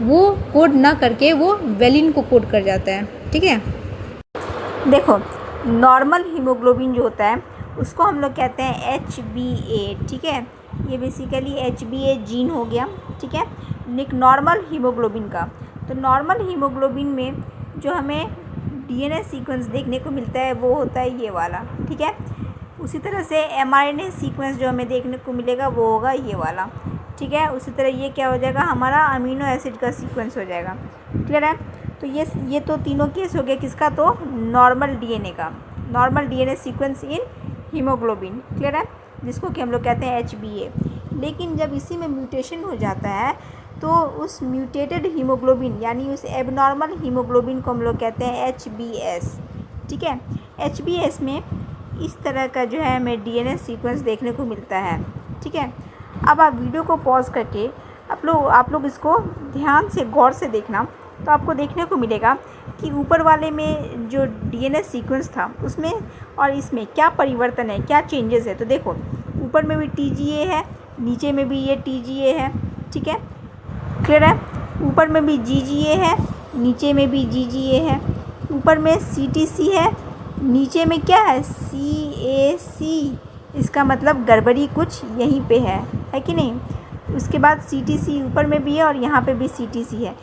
वो कोड ना करके वो वेलिन को कोड कर जाता है, ठीक है। देखो, नॉर्मल हीमोग्लोबिन जो होता है उसको हम लोग कहते हैं HbA, ठीक है। ये बेसिकली HbA जीन हो गया, ठीक है, एक नॉर्मल हीमोग्लोबिन का। तो नॉर्मल हीमोग्लोबिन में जो हमें डीएनए सीक्वेंस देखने को मिलता है वो होता है ये वाला, ठीक है। उसी तरह से mRNA सीक्वेंस जो हमें देखने को मिलेगा वो होगा ये वाला, ठीक है। उसी तरह ये क्या हो जाएगा, हमारा अमीनो एसिड का सीक्वेंस हो जाएगा। क्लियर है? तो ये तो तीनों केस हो गए किसका? तो नॉर्मल डीएनए का, normal DNA sequence in haemoglobin. Clear है? जिसको कि हम लोग कहते हैं HbA। लेकिन जब इसी में म्यूटेशन हो जाता है तो उस म्यूटेटेड हीमोग्लोबिन यानी उस एबनॉर्मल हीमोग्लोबिन को हम लोग कहते हैं HbS, ठीक है। HbS में इस तरह का जो है हमें डीएनए सीक्वेंस देखने को मिलता है, ठीक है। अब आप वीडियो को पॉज करके आप लोग इसको ध्यान से गौर से देखना, तो आपको देखने को मिलेगा कि ऊपर वाले में जो डीएनए सीक्वेंस था उसमें और इसमें क्या परिवर्तन है, क्या चेंजेस है। तो देखो, ऊपर में भी TGA है, नीचे में भी ये TGA है, ठीक है। क्लियर है? ऊपर में भी GGA है नीचे में भी GGA है, ऊपर में CTC है, नीचे में क्या है CAC। इसका मतलब गड़बड़ी कुछ यहीं पे है कि नहीं। उसके बाद CTC ऊपर में भी है और यहाँ पे भी CTC है।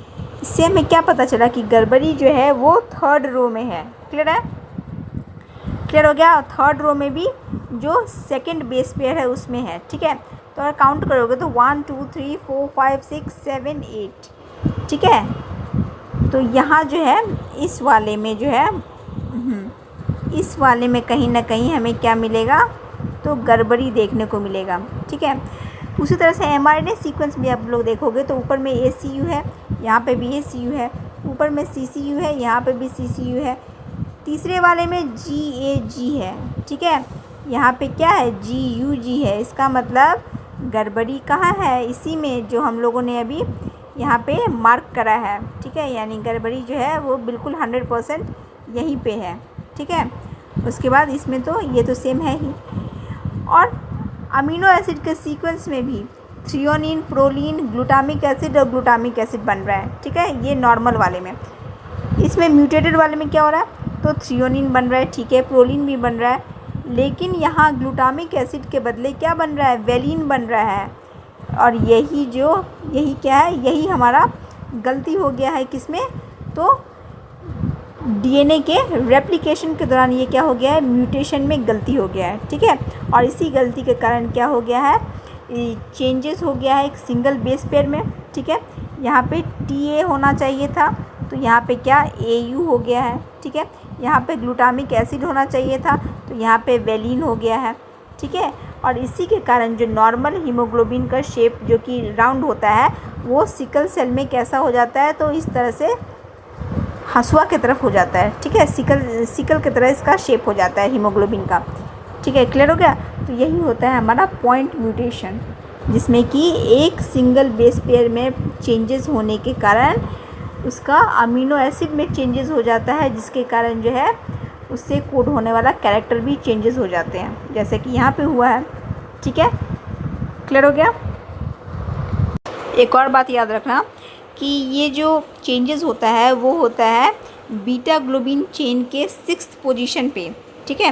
इससे हमें क्या पता चला कि गड़बड़ी जो है वो थर्ड रो में है। क्लियर है, क्लियर हो गया। थर्ड रो में भी जो सेकंड बेस पेयर है उसमें है। ठीक है, तो अगर काउंट करोगे तो 1 2 3 4 5 6 7 8। ठीक है, तो यहाँ जो है इस वाले में जो है इस वाले में कहीं ना कहीं हमें क्या मिलेगा, तो गड़बड़ी देखने को मिलेगा। ठीक है, उसी तरह से mRNA सीक्वेंस भी आप लोग देखोगे तो ऊपर में ACU है, यहाँ पे भी ACU है, ऊपर में CCU है, यहाँ पे भी CCU है, तीसरे वाले में GAG है। ठीक है, यहाँ पे क्या है GUG है। इसका मतलब गड़बड़ी कहाँ है, इसी में जो हम लोगों ने अभी यहाँ पे मार्क करा है। ठीक है, यानी गड़बड़ी जो है वो बिल्कुल 100% यहीं पे है। ठीक है, उसके बाद इसमें तो ये तो सेम है ही। और अमीनो एसिड के सीक्वेंस में भी थ्रियोनिन, प्रोलीन, ग्लूटामिक एसिड और ग्लूटामिक एसिड बन रहा है। ठीक है, ये नॉर्मल वाले में। इसमें म्यूटेटेड वाले में क्या हो रहा है, तो थ्रियोनिन बन रहा है, ठीक है, प्रोलीन भी बन रहा है, लेकिन यहाँ ग्लूटामिक एसिड के बदले क्या बन रहा है, वेलिन बन रहा है। और यही क्या है, यही हमारा गलती हो गया है किसमें, तो DNA के रेप्लिकेशन के दौरान ये क्या हो गया है, म्यूटेशन में गलती हो गया है। ठीक है, और इसी गलती के कारण क्या हो गया है, चेंजेस हो गया है एक सिंगल बेस पेयर में। ठीक है, यहाँ पे TA होना चाहिए था, तो यहाँ पे क्या AU हो गया है। ठीक है, यहाँ पे ग्लूटामिक एसिड होना चाहिए था, तो यहाँ पे वेलिन हो गया है। ठीक है, और इसी के कारण जो नॉर्मल हीमोग्लोबिन का शेप जो कि राउंड होता है वो सिकल सेल में कैसा हो जाता है, तो इस तरह से हंसुआ की तरफ हो जाता है। ठीक है, सिकल की तरह इसका शेप हो जाता है हीमोग्लोबिन का। ठीक है, क्लियर हो गया। तो यही होता है हमारा पॉइंट म्यूटेशन, जिसमें कि एक सिंगल बेस पेयर में चेंजेस होने के कारण उसका अमीनो एसिड में चेंजेस हो जाता है, जिसके कारण जो है उससे कोड होने वाला कैरेक्टर भी चेंजेस हो जाते हैं, जैसे कि यहाँ पे हुआ है। ठीक है, क्लियर हो गया। एक और बात याद रखना कि ये जो चेंजेस होता है वो होता है बीटा ग्लोबिन चेन के 6th पोजीशन पे। ठीक है,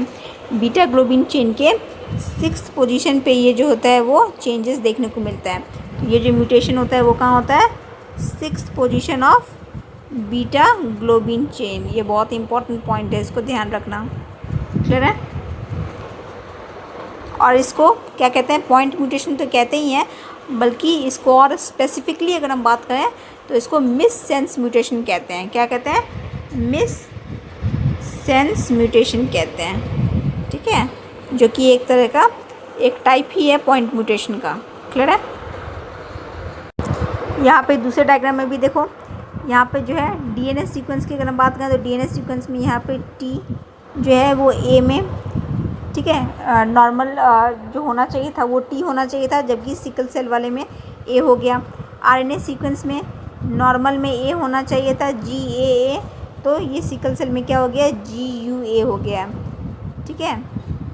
बीटा ग्लोबिन चेन के 6th पोजीशन पे ये जो होता है वो चेंजेस देखने को मिलता है। तो ये जो म्यूटेशन होता है वो कहाँ होता है, 6th position of beta globin chain. ये बहुत इंपॉर्टेंट पॉइंट है, इसको ध्यान रखना। क्लियर है। और इसको क्या कहते हैं, पॉइंट म्यूटेशन तो कहते ही हैं, बल्कि इसको और स्पेसिफिकली अगर हम बात करें तो इसको मिस सेंस म्यूटेशन कहते हैं। क्या कहते हैं, मिस सेंस म्यूटेशन कहते हैं। ठीक है, जो कि एक तरह का एक टाइप ही है पॉइंट म्यूटेशन का। क्लियर है। यहाँ पे दूसरे डायग्राम में भी देखो, यहाँ पे जो है DNA सीक्वेंस की अगर हम बात करें तो DNA सीक्वेंस में यहाँ पे T जो है वो A में, ठीक है, नॉर्मल जो होना चाहिए था वो T होना चाहिए था, जबकि सिकल सेल वाले में A हो गया। RNA सीक्वेंस में नॉर्मल में A होना चाहिए था, GAA, तो ये सिकल सेल में क्या हो गया, GUA हो गया। ठीक है,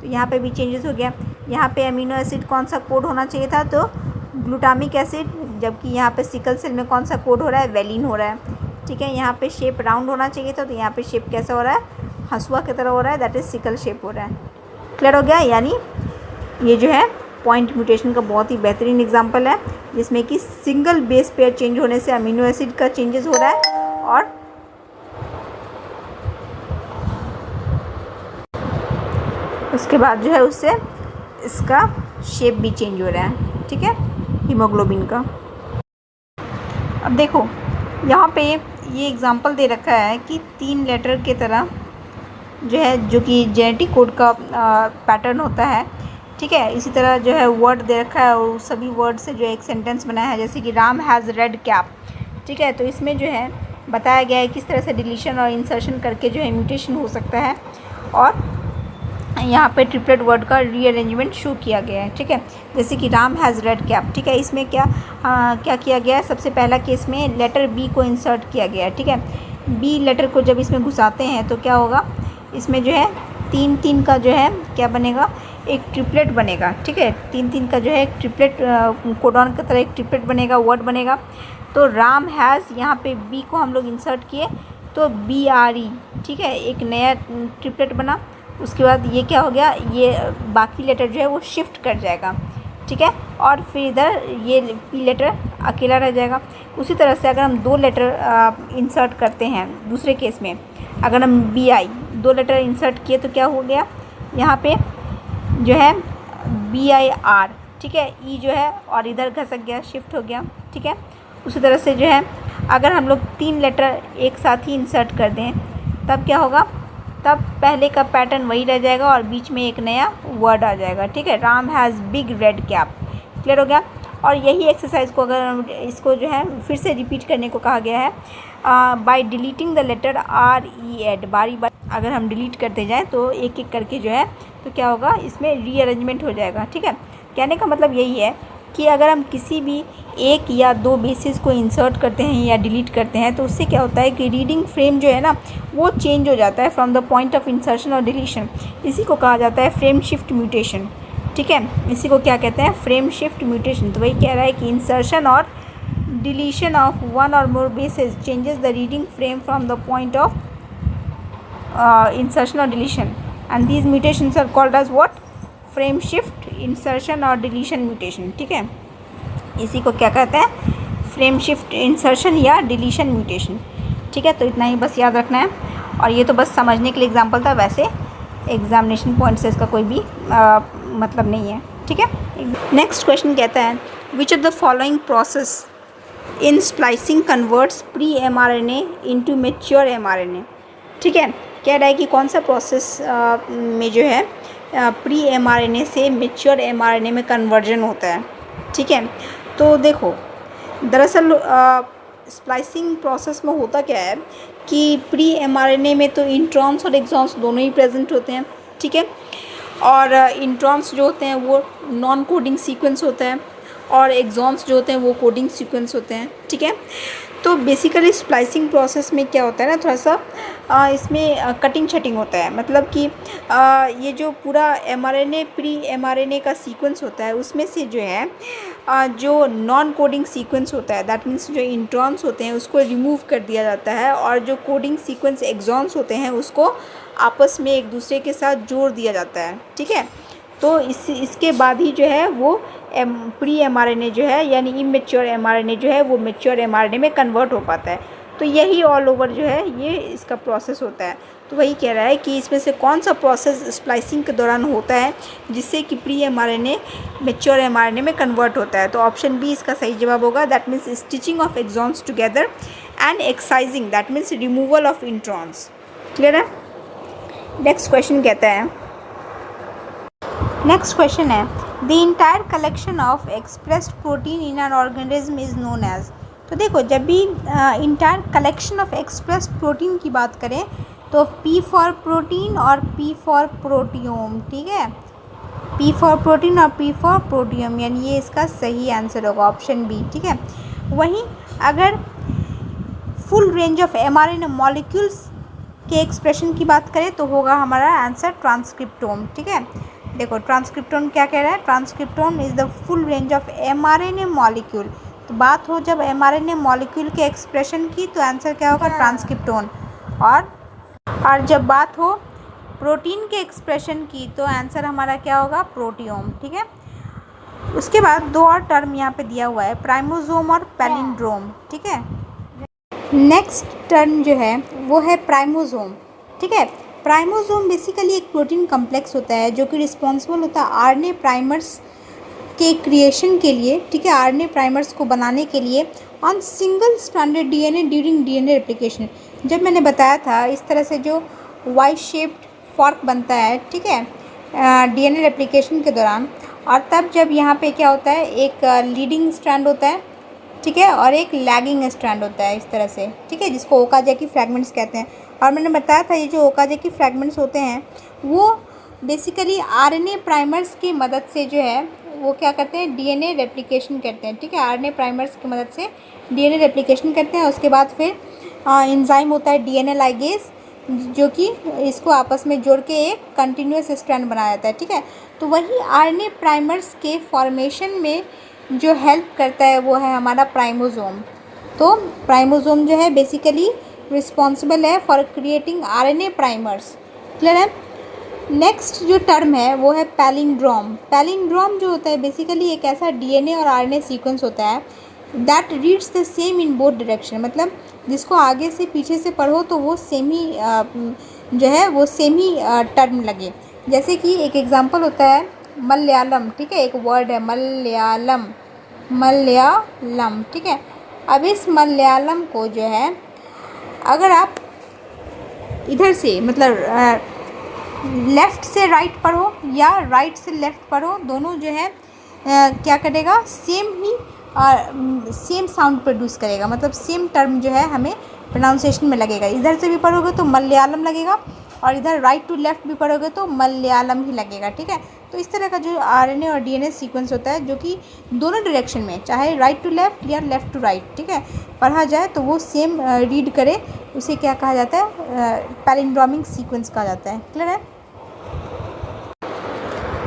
तो यहाँ पे भी चेंजेस हो गया। यहाँ पे अमीनो एसिड कौन सा कोड होना चाहिए था, तो ग्लूटामिक एसिड, जबकि यहाँ पे सिकल सेल में कौन सा कोड हो रहा है, वेलिन हो रहा है। ठीक है, यहाँ पे शेप राउंड होना चाहिए था, तो यहाँ पे शेप कैसा हो रहा है, हंसुआ की तरह हो रहा है, दैट इज़ सिकल शेप हो रहा है। क्लियर हो गया। यानी ये जो है पॉइंट म्यूटेशन का बहुत ही बेहतरीन एग्जांपल है, जिसमें कि सिंगल बेस पेयर चेंज होने से अमीनो एसिड का चेंजेस हो रहा है और उसके बाद जो है उससे इसका शेप भी चेंज हो रहा है। ठीक है, हीमोग्लोबिन का। अब देखो यहाँ पे ये एग्जांपल दे रखा है कि 3 लेटर के तरह जो है, जो कि जेनेटिक कोड का पैटर्न होता है। ठीक है, इसी तरह जो है वर्ड दे रखा है और सभी वर्ड से जो एक सेंटेंस बनाया है, जैसे कि राम हैज़ रेड कैप। ठीक है, तो इसमें जो है बताया गया है किस तरह से डिलीशन और इंसर्शन करके जो है म्यूटेशन हो सकता है, और यहाँ पे ट्रिपलेट वर्ड का रीअरेंजमेंट शो किया गया है। ठीक है, जैसे कि राम हैज़ रेड कैप। ठीक है, इसमें क्या किया गया है, सबसे पहला केस में लेटर बी को इंसर्ट किया गया है। ठीक है, बी लेटर को जब इसमें घुसाते हैं तो क्या होगा, इसमें जो है 3-3 का जो है क्या बनेगा, एक ट्रिपलेट बनेगा। ठीक है, 3-3 का जो है एक ट्रिपलेट कोडॉन की तरह एक ट्रिपलेट बनेगा, वर्ड बनेगा। तो राम हैज़, यहाँ पे बी को हम लोग इंसर्ट किए तो BRE, ठीक है, एक नया ट्रिपलेट बना। उसके बाद ये क्या हो गया, ये बाकी लेटर जो है वो शिफ्ट कर जाएगा, ठीक है, और फिर इधर ये पी लेटर अकेला रह जाएगा। उसी तरह से अगर हम 2 लेटर इंसर्ट करते हैं दूसरे केस में, अगर हम BI 2 लेटर इंसर्ट किए तो क्या हो गया, यहाँ पे जो है BIR, ठीक है, ई जो है और इधर घसक गया, शिफ्ट हो गया, ठीक है। उसी तरह से जो है अगर हम लोग 3 लेटर एक साथ ही इंसर्ट कर दें तब क्या होगा, तब पहले का पैटर्न वही रह जाएगा और बीच में एक नया वर्ड आ जाएगा, ठीक है। Ram has big red cap, clear हो गया। और यही एक्सरसाइज को अगर हम इसको जो है फिर से रिपीट करने को कहा गया है, by deleting the letter RED, बारी बारी अगर हम डिलीट करते जाएं तो एक एक करके जो है तो क्या होगा, इसमें रीअरेंजमेंट हो जाएगा, ठीक है। कहने का मतलब यही है कि अगर हम किसी भी 1 या 2 बेसिस को इंसर्ट करते हैं या डिलीट करते हैं तो उससे क्या होता है कि रीडिंग फ्रेम जो है ना वो चेंज हो जाता है from the point of insertion or deletion. इसी को कहा जाता है फ्रेम शिफ्ट म्यूटेशन, ठीक है। इसी को क्या कहते हैं, फ्रेम शिफ्ट म्यूटेशन। तो वही कह रहा है कि insertion or deletion of 1 or more bases changes the reading frame from the point of insertion or deletion, and these mutations are called as what, frame shift, insertion or deletion mutation, ठीक है। इसी को क्या कहते हैं, फ्रेम शिफ्ट, इंसर्शन या डिलीशन म्यूटेशन, ठीक है। तो इतना ही बस याद रखना है, और ये तो बस समझने के लिए एग्जांपल था, वैसे एग्जामिनेशन पॉइंट से इसका कोई भी मतलब नहीं है, ठीक है। नेक्स्ट क्वेश्चन कहता है which of the following process in splicing converts pre mRNA into mature mRNA, ठीक है। कह रहा है कि कौन सा प्रोसेस में जो है प्री mRNA से मैच्योर mRNA में कन्वर्जन होता है, ठीक है। तो देखो, दरअसल स्प्लाइसिंग प्रोसेस में होता क्या है कि प्री mRNA में तो इंट्रॉन्स और एक्सॉन्स दोनों ही प्रेजेंट होते हैं, ठीक है। और इंट्रॉन्स जो होते हैं वो नॉन कोडिंग सीक्वेंस होता है और एक्सॉन्स जो होते हैं वो कोडिंग सीक्वेंस होते हैं, ठीक है। तो बेसिकली स्प्लाइसिंग प्रोसेस में क्या होता है ना, थोड़ा सा इसमें कटिंग छटिंग होता है, मतलब कि ये जो पूरा mRNA प्री mRNA का सीक्वेंस होता है उसमें से जो है जो नॉन कोडिंग सीक्वेंस होता है, दैट मीन्स जो इंट्रॉन्स होते हैं उसको रिमूव कर दिया जाता है, और जो कोडिंग सीक्वेंस एक्सॉन्स होते हैं उसको आपस में एक दूसरे के साथ जोड़ दिया जाता है, ठीक है। तो इसके बाद ही जो है वो प्री mRNA जो है यानी इमेच्योर mRNA जो है वो मैच्योर mRNA में कन्वर्ट हो पाता है। तो यही ऑल ओवर जो है ये इसका प्रोसेस होता है। तो वही कह रहा है कि इसमें से कौन सा प्रोसेस स्प्लाइसिंग के दौरान होता है जिससे कि प्री mRNA मैच्योर mRNA में कन्वर्ट होता है। तो ऑप्शन बी इसका सही जवाब होगा, that means stitching of exons together and excising, that means removal of introns, clear है। नेक्स्ट क्वेश्चन कहता है, नेक्स्ट क्वेश्चन है the entire collection of expressed protein in an organism is known as. तो देखो, जब भी entire collection of expressed protein की बात करें तो P फॉर प्रोटीन और P फॉर प्रोटियोम, ठीक है, P फॉर प्रोटीन और P फॉर प्रोटियोम, यानी ये इसका सही आंसर होगा ऑप्शन बी, ठीक है। वहीं अगर full range of mRNA molecules के एक्सप्रेशन की बात करें तो होगा हमारा आंसर ट्रांसक्रिप्टोम, ठीक है। देखो, ट्रांसक्रिप्टोम क्या कह रहा है, transcriptome is the full range of mRNA molecule. तो बात हो जब mRNA मॉलिक्यूल के एक्सप्रेशन की तो आंसर क्या होगा, ट्रांसक्रिप्टोन। और जब बात हो प्रोटीन के एक्सप्रेशन की तो आंसर हमारा क्या होगा, प्रोटियोम, ठीक है। उसके बाद 2 और टर्म यहाँ पे दिया हुआ है, प्राइमोसोम और पैलिंड्रोम, ठीक है। नेक्स्ट टर्म जो है वो है प्राइमोसोम, ठीक है। प्राइमोसोम बेसिकली एक प्रोटीन कम्प्लेक्स होता है जो कि रिस्पॉन्सिबल होता है आरएनए प्राइमर्स के क्रिएशन के लिए, ठीक है, आरएनए प्राइमर्स को बनाने के लिए on single stranded DNA during DNA replication. जब मैंने बताया था इस तरह से जो वाई शेप्ड फॉर्क बनता है, ठीक है, डीएनए रेप्लिकेशन के दौरान, और तब जब यहाँ पे क्या होता है, एक लीडिंग स्ट्रैंड होता है, ठीक है, और एक लैगिंग स्ट्रैंड होता है इस तरह से, ठीक है, जिसको ओकाज़की फ्रैगमेंट्स कहते हैं। और मैंने बताया था ये जो ओकाज़की फ्रैगमेंट्स होते हैं वो बेसिकली आरएनए प्राइमर्स की मदद से जो है वो क्या करते हैं, डीएनए रेप्लिकेशन करते हैं, ठीक है, आरएनए प्राइमर्स की मदद से डीएनए रेप्लिकेशन करते हैं। उसके बाद फिर एंजाइम होता है डीएनए लाइगेज जो कि इसको आपस में जोड़ के एक कंटिन्यूस स्ट्रैंड बनाया जाता है, ठीक है। तो वही आरएनए प्राइमर्स के फॉर्मेशन में जो हेल्प करता है वो है हमारा प्राइमोसोम, तो प्राइमोसोम जो है बेसिकली रिस्पॉन्सिबल है for creating RNA primers. Clear है। नेक्स्ट जो टर्म है वो है पैलिंड्रोम। पैलिंड्रोम जो होता है बेसिकली एक ऐसा डीएनए और आरएनए सीक्वेंस होता है that reads the same in both direction, मतलब जिसको आगे से पीछे से पढ़ो तो वो सेम ही जो है वो सेम ही टर्म लगे। जैसे कि एक एग्जांपल होता है मलयालम, ठीक है, एक वर्ड है मलयालम, मलयालम, ठीक है। अब इस मलयालम को जो है अगर आप इधर से मतलब लेफ़्ट से राइट पढ़ो या राइट से लेफ़्ट पढ़ो, दोनों जो है क्या करेगा, सेम साउंड प्रोड्यूस करेगा, मतलब सेम टर्म जो है हमें प्रोनाउंसिएशन में लगेगा। इधर से भी पढ़ोगे तो मलयालम लगेगा और इधर राइट टू लेफ़्ट भी पढ़ोगे तो मलयालम ही लगेगा, ठीक है। तो इस तरह का जो आरएनए और डीएनए सीक्वेंस होता है जो कि दोनों डायरेक्शन में, चाहे राइट टू लेफ़्ट या लेफ़्ट टू राइट, ठीक है, पढ़ा जाए तो वो सेम रीड करे, उसे क्या कहा जाता है, पैलिंड्रोमिक सीक्वेंस कहा जाता है। क्लियर है।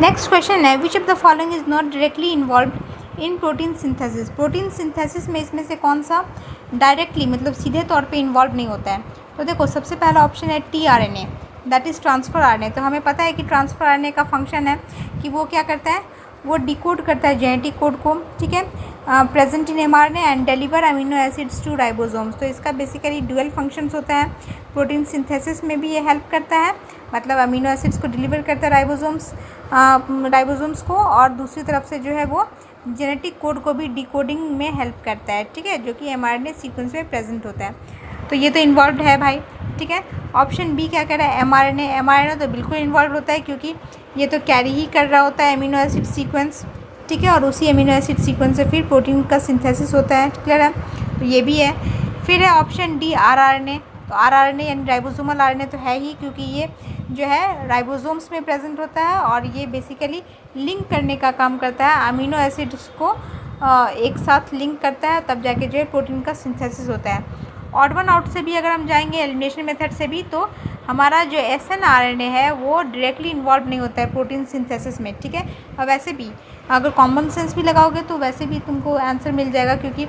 नेक्स्ट क्वेश्चन है which of the following is not directly involve in protein synthesis. Protein synthesis में इसमें से कौन सा डायरेक्टली मतलब सीधे तौर पे इन्वॉल्व नहीं होता है। तो देखो सबसे पहला ऑप्शन है tRNA, that is transfer RNA. तो हमें पता है कि ट्रांसफ़र आरएनए का फंक्शन है कि वो क्या करता है, वो डिकोड करता है जेनेटिक कोड को, ठीक है, present in mRNA and deliver amino acids to ribosomes. तो इसका बेसिकली डुअल फंक्शंस होता है। प्रोटीन सिंथेसिस में भी ये हेल्प करता है, मतलब अमीनो एसिड्स को डिलीवर करता है राइबोसोम्स को, और दूसरी तरफ से जो है वो जेनेटिक कोड को भी डिकोडिंग में हेल्प करता है, ठीक है, जो कि एमआरएनए सीक्वेंस में प्रेजेंट होता है। तो ये तो इन्वॉल्व है भाई, ठीक है। ऑप्शन बी क्या कह रहा है, एमआरएनए तो बिल्कुल इन्वॉल्व होता है क्योंकि ये तो कैरी ही कर रहा होता है अमीनो एसिड सीक्वेंस, ठीक है, और उसी अमीनो एसिड सीक्वेंस से फिर प्रोटीन का सिंथेसिस होता है। क्लियर है। तो ये भी है। फिर है ऑप्शन डी आरआरएनए। तो आरआरएनए यानी राइबोसोमल आरएनए तो है ही, क्योंकि ये जो है राइबोसोम्स में प्रेजेंट होता है और ये बेसिकली लिंक करने का काम करता है, अमीनो एसिड्स को एक साथ लिंक करता है, तब जाके जो है प्रोटीन का सिंथेसिस होता है। ऑड वन आउट से भी अगर हम जाएंगे, एलिमिनेशन मेथड से भी, तो हमारा जो SNRNA है वो डायरेक्टली इन्वॉल्व नहीं होता है प्रोटीन सिंथेसिस में, ठीक है। और वैसे भी अगर कॉमन सेंस भी लगाओगे तो वैसे भी तुमको आंसर मिल जाएगा, क्योंकि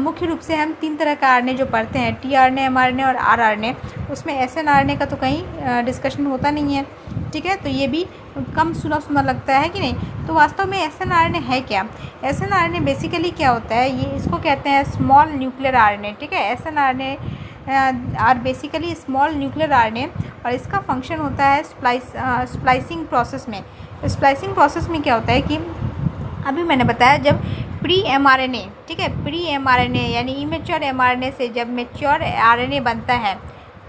मुख्य रूप से हम 3 तरह का आरएनए जो पढ़ते हैं, टीआरएनए, एमआरएनए और आरआरएनए, उसमें SNRNA का तो कहीं डिस्कशन होता नहीं है, ठीक है। तो ये भी कम सुना लगता है कि नहीं। तो वास्तव में SNRNA है क्या। SNRNA बेसिकली क्या होता है, ये इसको कहते हैं स्मॉल न्यूक्लियर आरएनए, ठीक है। SNRNA are basically small nuclear RNA, और इसका फंक्शन होता है स्प्लाइसिंग प्रोसेस में। स्प्लाइसिंग प्रोसेस में क्या होता है कि अभी मैंने बताया जब प्री एमआरएनए, ठीक है, प्री एमआरएनए यानी इमेच्योर एमआरएनए से जब मेच्योर आरएनए बनता है,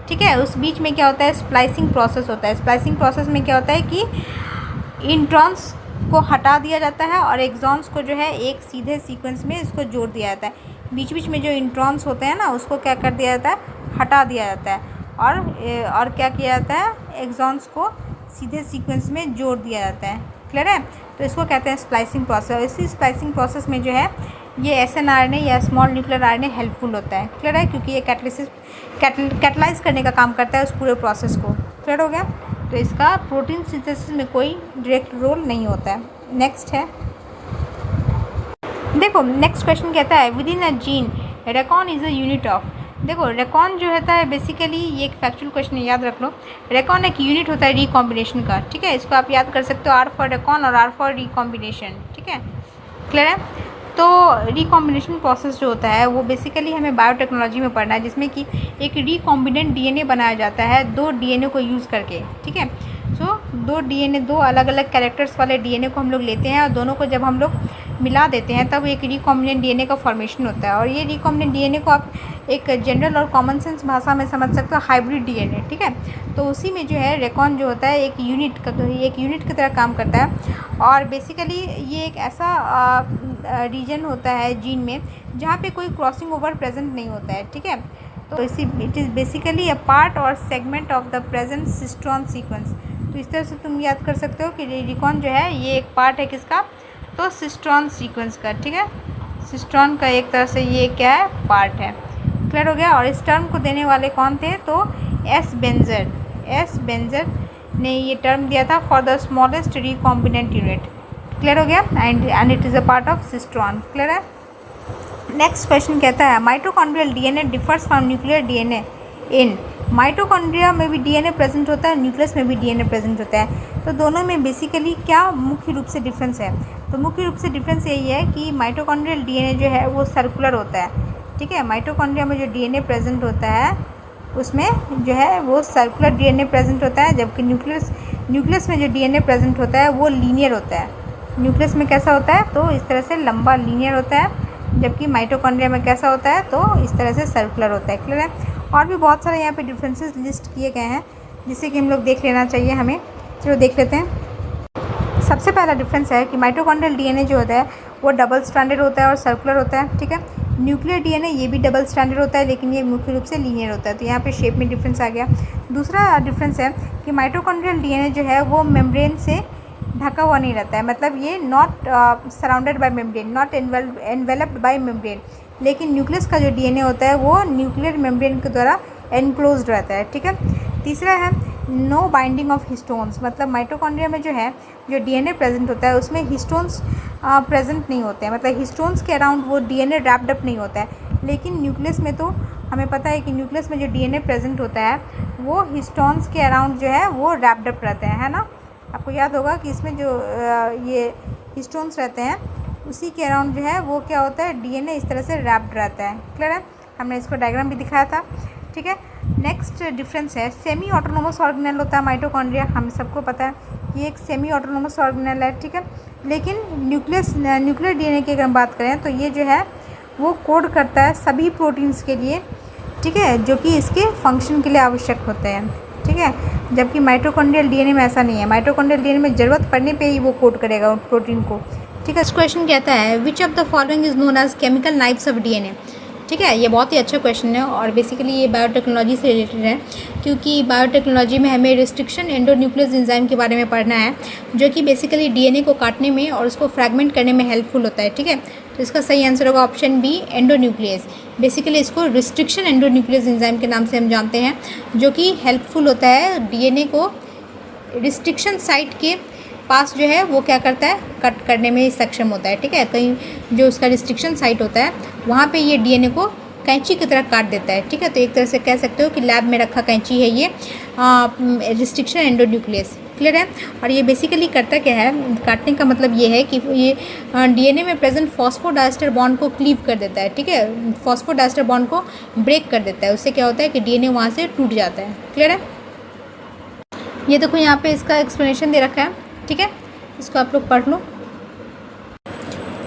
ठीक है, उस बीच में क्या होता है, स्प्लाइसिंग प्रोसेस होता है। स्प्लाइसिंग प्रोसेस में क्या होता है कि इंट्रॉन्स को हटा दिया जाता है और एक्सॉन्स को जो है एक सीधे सीक्वेंस में इसको जोड़ दिया जाता है। बीच बीच में जो इंट्रॉन्स होते हैं ना, उसको क्या कर दिया जाता है, हटा दिया जाता है, और क्या किया जाता है, एक्सॉन्स को सीधे सीक्वेंस में जोड़ दिया जाता है। क्लियर है। तो इसको कहते हैं स्प्लाइसिंग प्रोसेस। और इसी स्प्लाइसिंग प्रोसेस में जो है ये SNRNA या स्मॉल न्यूक्लियर आरएनए हेल्पफुल होता है। क्लियर है, क्योंकि ये कैटलाइज करने का काम करता है उस पूरे प्रोसेस को। क्लियर हो गया। तो इसका प्रोटीन सिंथेसिस में कोई डायरेक्ट रोल नहीं होता है। नेक्स्ट है, देखो नेक्स्ट क्वेश्चन कहता है with in a gene Recon is a unit of. देखो रेकॉन जो होता है बेसिकली ये एक फैक्चुअल क्वेश्चन है, याद रख लो। रेकॉन एक यूनिट होता है रिकॉम्बिनेशन का, ठीक है। इसको आप याद कर सकते हो, R फॉर रेकॉन और R फॉर रिकॉम्बिनेशन, ठीक है। क्लियर है। तो रिकॉम्बिनेशन प्रोसेस जो होता है वो बेसिकली हमें बायोटेक्नोलॉजी में पढ़ना है, जिसमें कि एक रिकॉम्बिनेंट डीएनए बनाया जाता है 2 डीएनए को यूज़ करके, ठीक है। सो 2 डीएनए, 2 अलग अलग कैरेक्टर्स वाले डीएनए को हम लोग लेते हैं और दोनों को जब हम लोग मिला देते हैं तब एक रिकॉम्बिनेंट डीएनए का फॉर्मेशन होता है। और ये रिकॉम्बिनेंट डीएनए को आप एक जनरल और कॉमन सेंस भाषा में समझ सकते हो, हाइब्रिड डीएनए, ठीक है। तो उसी में जो है रेकॉन जो होता है एक यूनिट की तरह काम करता है। और बेसिकली ये एक ऐसा रीजन होता है जीन में जहाँ पे कोई क्रॉसिंग ओवर प्रेजेंट नहीं होता है, ठीक है। तो it is basically a part or segment of the present cistron sequence. तो इस तरह से तुम याद कर सकते हो कि रिकॉन जो है ये एक पार्ट है किसका, तो सिस्ट्रॉन सीक्वेंस का, ठीक है। सिस्ट्रॉन का एक तरह से ये क्या है, पार्ट है। क्लियर हो गया। और इस टर्म को देने वाले कौन थे, तो एस बेंजर ने ये टर्म दिया था for the smallest recombinant unit. Clear हो गया। And it is a part of cistron. Clear है। नेक्स्ट क्वेश्चन कहता है mitochondrial DNA differs from nuclear DNA in. Mitochondria में भी डीएनए प्रेजेंट होता है, न्यूक्लियस में भी डीएनए प्रेजेंट होता है। तो दोनों में बेसिकली क्या मुख्य रूप से डिफरेंस है? तो मुख्य रूप से डिफरेंस यही है कि माइटोकॉन्ड्रियल डीएनए जो है वो सर्कुलर होता है। ठीक है, माइटोकॉन्ड्रिया में जो डीएनए प्रेजेंट होता है उसमें जो है वो सर्कुलर डीएनए प्रेजेंट होता है, जबकि न्यूक्लियस में जो डीएनए प्रेजेंट होता है वो लीनियर होता है। न्यूक्लियस में कैसा होता है? तो इस तरह से लंबा लीनियर होता है, जबकि माइटोकॉन्ड्रिया में कैसा होता है? तो इस तरह से सर्कुलर होता है। क्लियर है? और भी बहुत सारे यहाँ पे डिफरेंसेस लिस्ट किए गए हैं जिससे कि हम लोग देख लेना चाहिए हमें। चलो देख लेते हैं। सबसे पहला डिफरेंस है कि माइटोकॉन्ड्रियल डीएनए जो होता है वो डबल स्ट्रैंडेड होता है और सर्कुलर होता है। ठीक है, न्यूक्लियर डीएनए ये भी डबल स्ट्रैंडेड होता है लेकिन ये मुख्य रूप से लीनियर होता है। तो यहाँ पे शेप में डिफरेंस आ गया। दूसरा डिफरेंस है कि माइटोकॉन्ड्रियल डीएनए जो है वो मेम्ब्रेन से ढका हुआ नहीं रहता है, मतलब ये not surrounded by membrane, not enveloped bye membrane. लेकिन न्यूक्लियस का जो डीएनए होता है वो न्यूक्लियर मेम्ब्रेन के द्वारा एनक्लोज्ड रहता है। ठीक है, तीसरा है नो बाइंडिंग ऑफ हिस्टोन्स, मतलब माइटोकॉन्ड्रिया में जो है जो डीएनए प्रेजेंट होता है उसमें हिस्टोन्स प्रेजेंट नहीं होते हैं, मतलब हिस्टोन्स के अराउंड वो डीएनए रैप्ड अप नहीं होता है। लेकिन न्यूक्लियस में तो हमें पता है कि न्यूक्लियस में जो डीएनए प्रेजेंट होता है वो हिस्टोन्स के अराउंड जो है वो रैप्ड अप रहते हैं, है ना। आपको याद होगा कि इसमें जो ये हिस्टोन्स रहते हैं उसी के अराउंड जो है वो क्या होता है, डीएनए इस तरह से रैप्ड रहता है। क्लियर है? हमने इसको डायग्राम भी दिखाया था। ठीक है, नेक्स्ट डिफरेंस है सेमी ऑटोनोमस ऑर्गेनेल होता है माइटोकॉन्ड्रिया। हम सबको पता है कि एक सेमी ऑटोनोमस ऑर्गेनेल है। ठीक है, लेकिन न्यूक्लियर डीएनए की अगर हम बात करें तो ये जो है वो कोड करता है सभी प्रोटीन्स के लिए, ठीक है, जो कि इसके फंक्शन के लिए आवश्यक होते हैं। ठीक है, जबकि माइटोकॉन्ड्रियल डीएनए में ऐसा नहीं है। माइटोकॉन्ड्रियल डीएनए में ज़रूरत पड़ने पे ही वो कोड करेगा प्रोटीन को। ठीक है, इस क्वेश्चन कहता है which of the following is known as chemical knives of DNA. ठीक है, ये बहुत ही अच्छा क्वेश्चन है और बेसिकली ये बायोटेक्नोलॉजी से रिलेटेड है, क्योंकि बायोटेक्नोलॉजी में हमें रिस्ट्रिक्शन एंडोन्यूक्लियस एंजाइम के बारे में पढ़ना है, जो कि बेसिकली डीएनए को काटने में और उसको फ्रैगमेंट करने में हेल्पफुल होता है। ठीक है, तो इसका सही आंसर होगा ऑप्शन बी, एंडोन्यूक्लियस। बेसिकली इसको रिस्ट्रिक्शन एंडोन्यूक्लियस एंजाइम के नाम से हम जानते हैं, जो कि हेल्पफुल होता है डीएनए को रिस्ट्रिक्शन साइट के पास जो है वो क्या करता है, कट करने में सक्षम होता है। ठीक है, कहीं जो उसका रिस्ट्रिक्शन साइट होता है वहाँ पे ये डीएनए को कैंची की तरह काट देता है। ठीक है, तो एक तरह से कह सकते हो कि लैब में रखा कैंची है ये रिस्ट्रिक्शन एंडोन्यूक्लियस। क्लियर है? और ये बेसिकली करता क्या है, काटने का मतलब ये है कि ये डीएनए में प्रेजेंट फॉस्फोडाइस्टर बॉन्ड को क्लीव कर देता है। ठीक है, फॉस्फोडाइस्टर बॉन्ड को ब्रेक कर देता है। उससे क्या होता है कि डीएनए वहाँ से टूट जाता है। क्लियर है? ये देखो यहाँ पे इसका एक्सप्लेनेशन दे रखा है। ठीक है, इसको आप लोग पढ़ लो।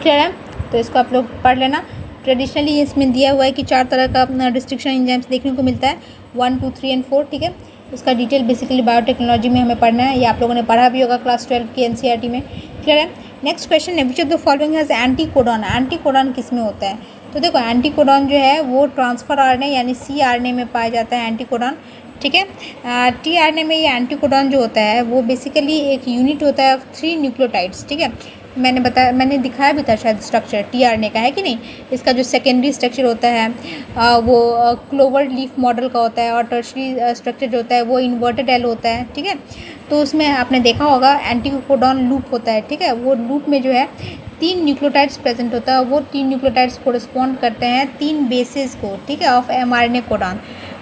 क्लियर है? तो इसको आप लोग पढ़ लेना। ट्रेडिशनली इसमें दिया हुआ है कि 4 तरह का रिस्ट्रिक्शन एंजाइम्स देखने को मिलता है, 1, 2, 3 और 4। ठीक है, उसका डिटेल बेसिकली बायोटेक्नोलॉजी में हमें पढ़ना है। ये आप लोगों ने पढ़ा भी होगा क्लास 12 की एनसीईआरटी में। क्लियर है? नेक्स्ट क्वेश्चन है which of the following has anticodon. Anticodon किस में होता है? तो देखो एंटीकोडॉन जो है वो ट्रांसफर आरएनए यानी सीआरएनए में पाया जाता है एंटीकोडॉन। ठीक है, टीआरएनए में ये एंटीकोडॉन जो होता है वो बेसिकली एक यूनिट होता है ऑफ 3 न्यूक्लियोटाइड्स। ठीक है, मैंने दिखाया भी था शायद स्ट्रक्चर टीआरएनए का, है कि नहीं। इसका जो सेकेंडरी स्ट्रक्चर होता है वो क्लोवर लीफ मॉडल का होता है और टर्शरी स्ट्रक्चर जो होता है वो इन्वर्टेड एल होता है। ठीक है, तो उसमें आपने देखा होगा एंटीकोडॉन लूप होता है। ठीक है, वो लूप में जो है 3 न्यूक्लियोटाइड्स प्रेजेंट होता है। वो 3 न्यूक्लियोटाइड्स कोरिस्पॉन्ड करते हैं 3 बेसिस को। ठीक है, ऑफ एमआरएनए कोडॉन।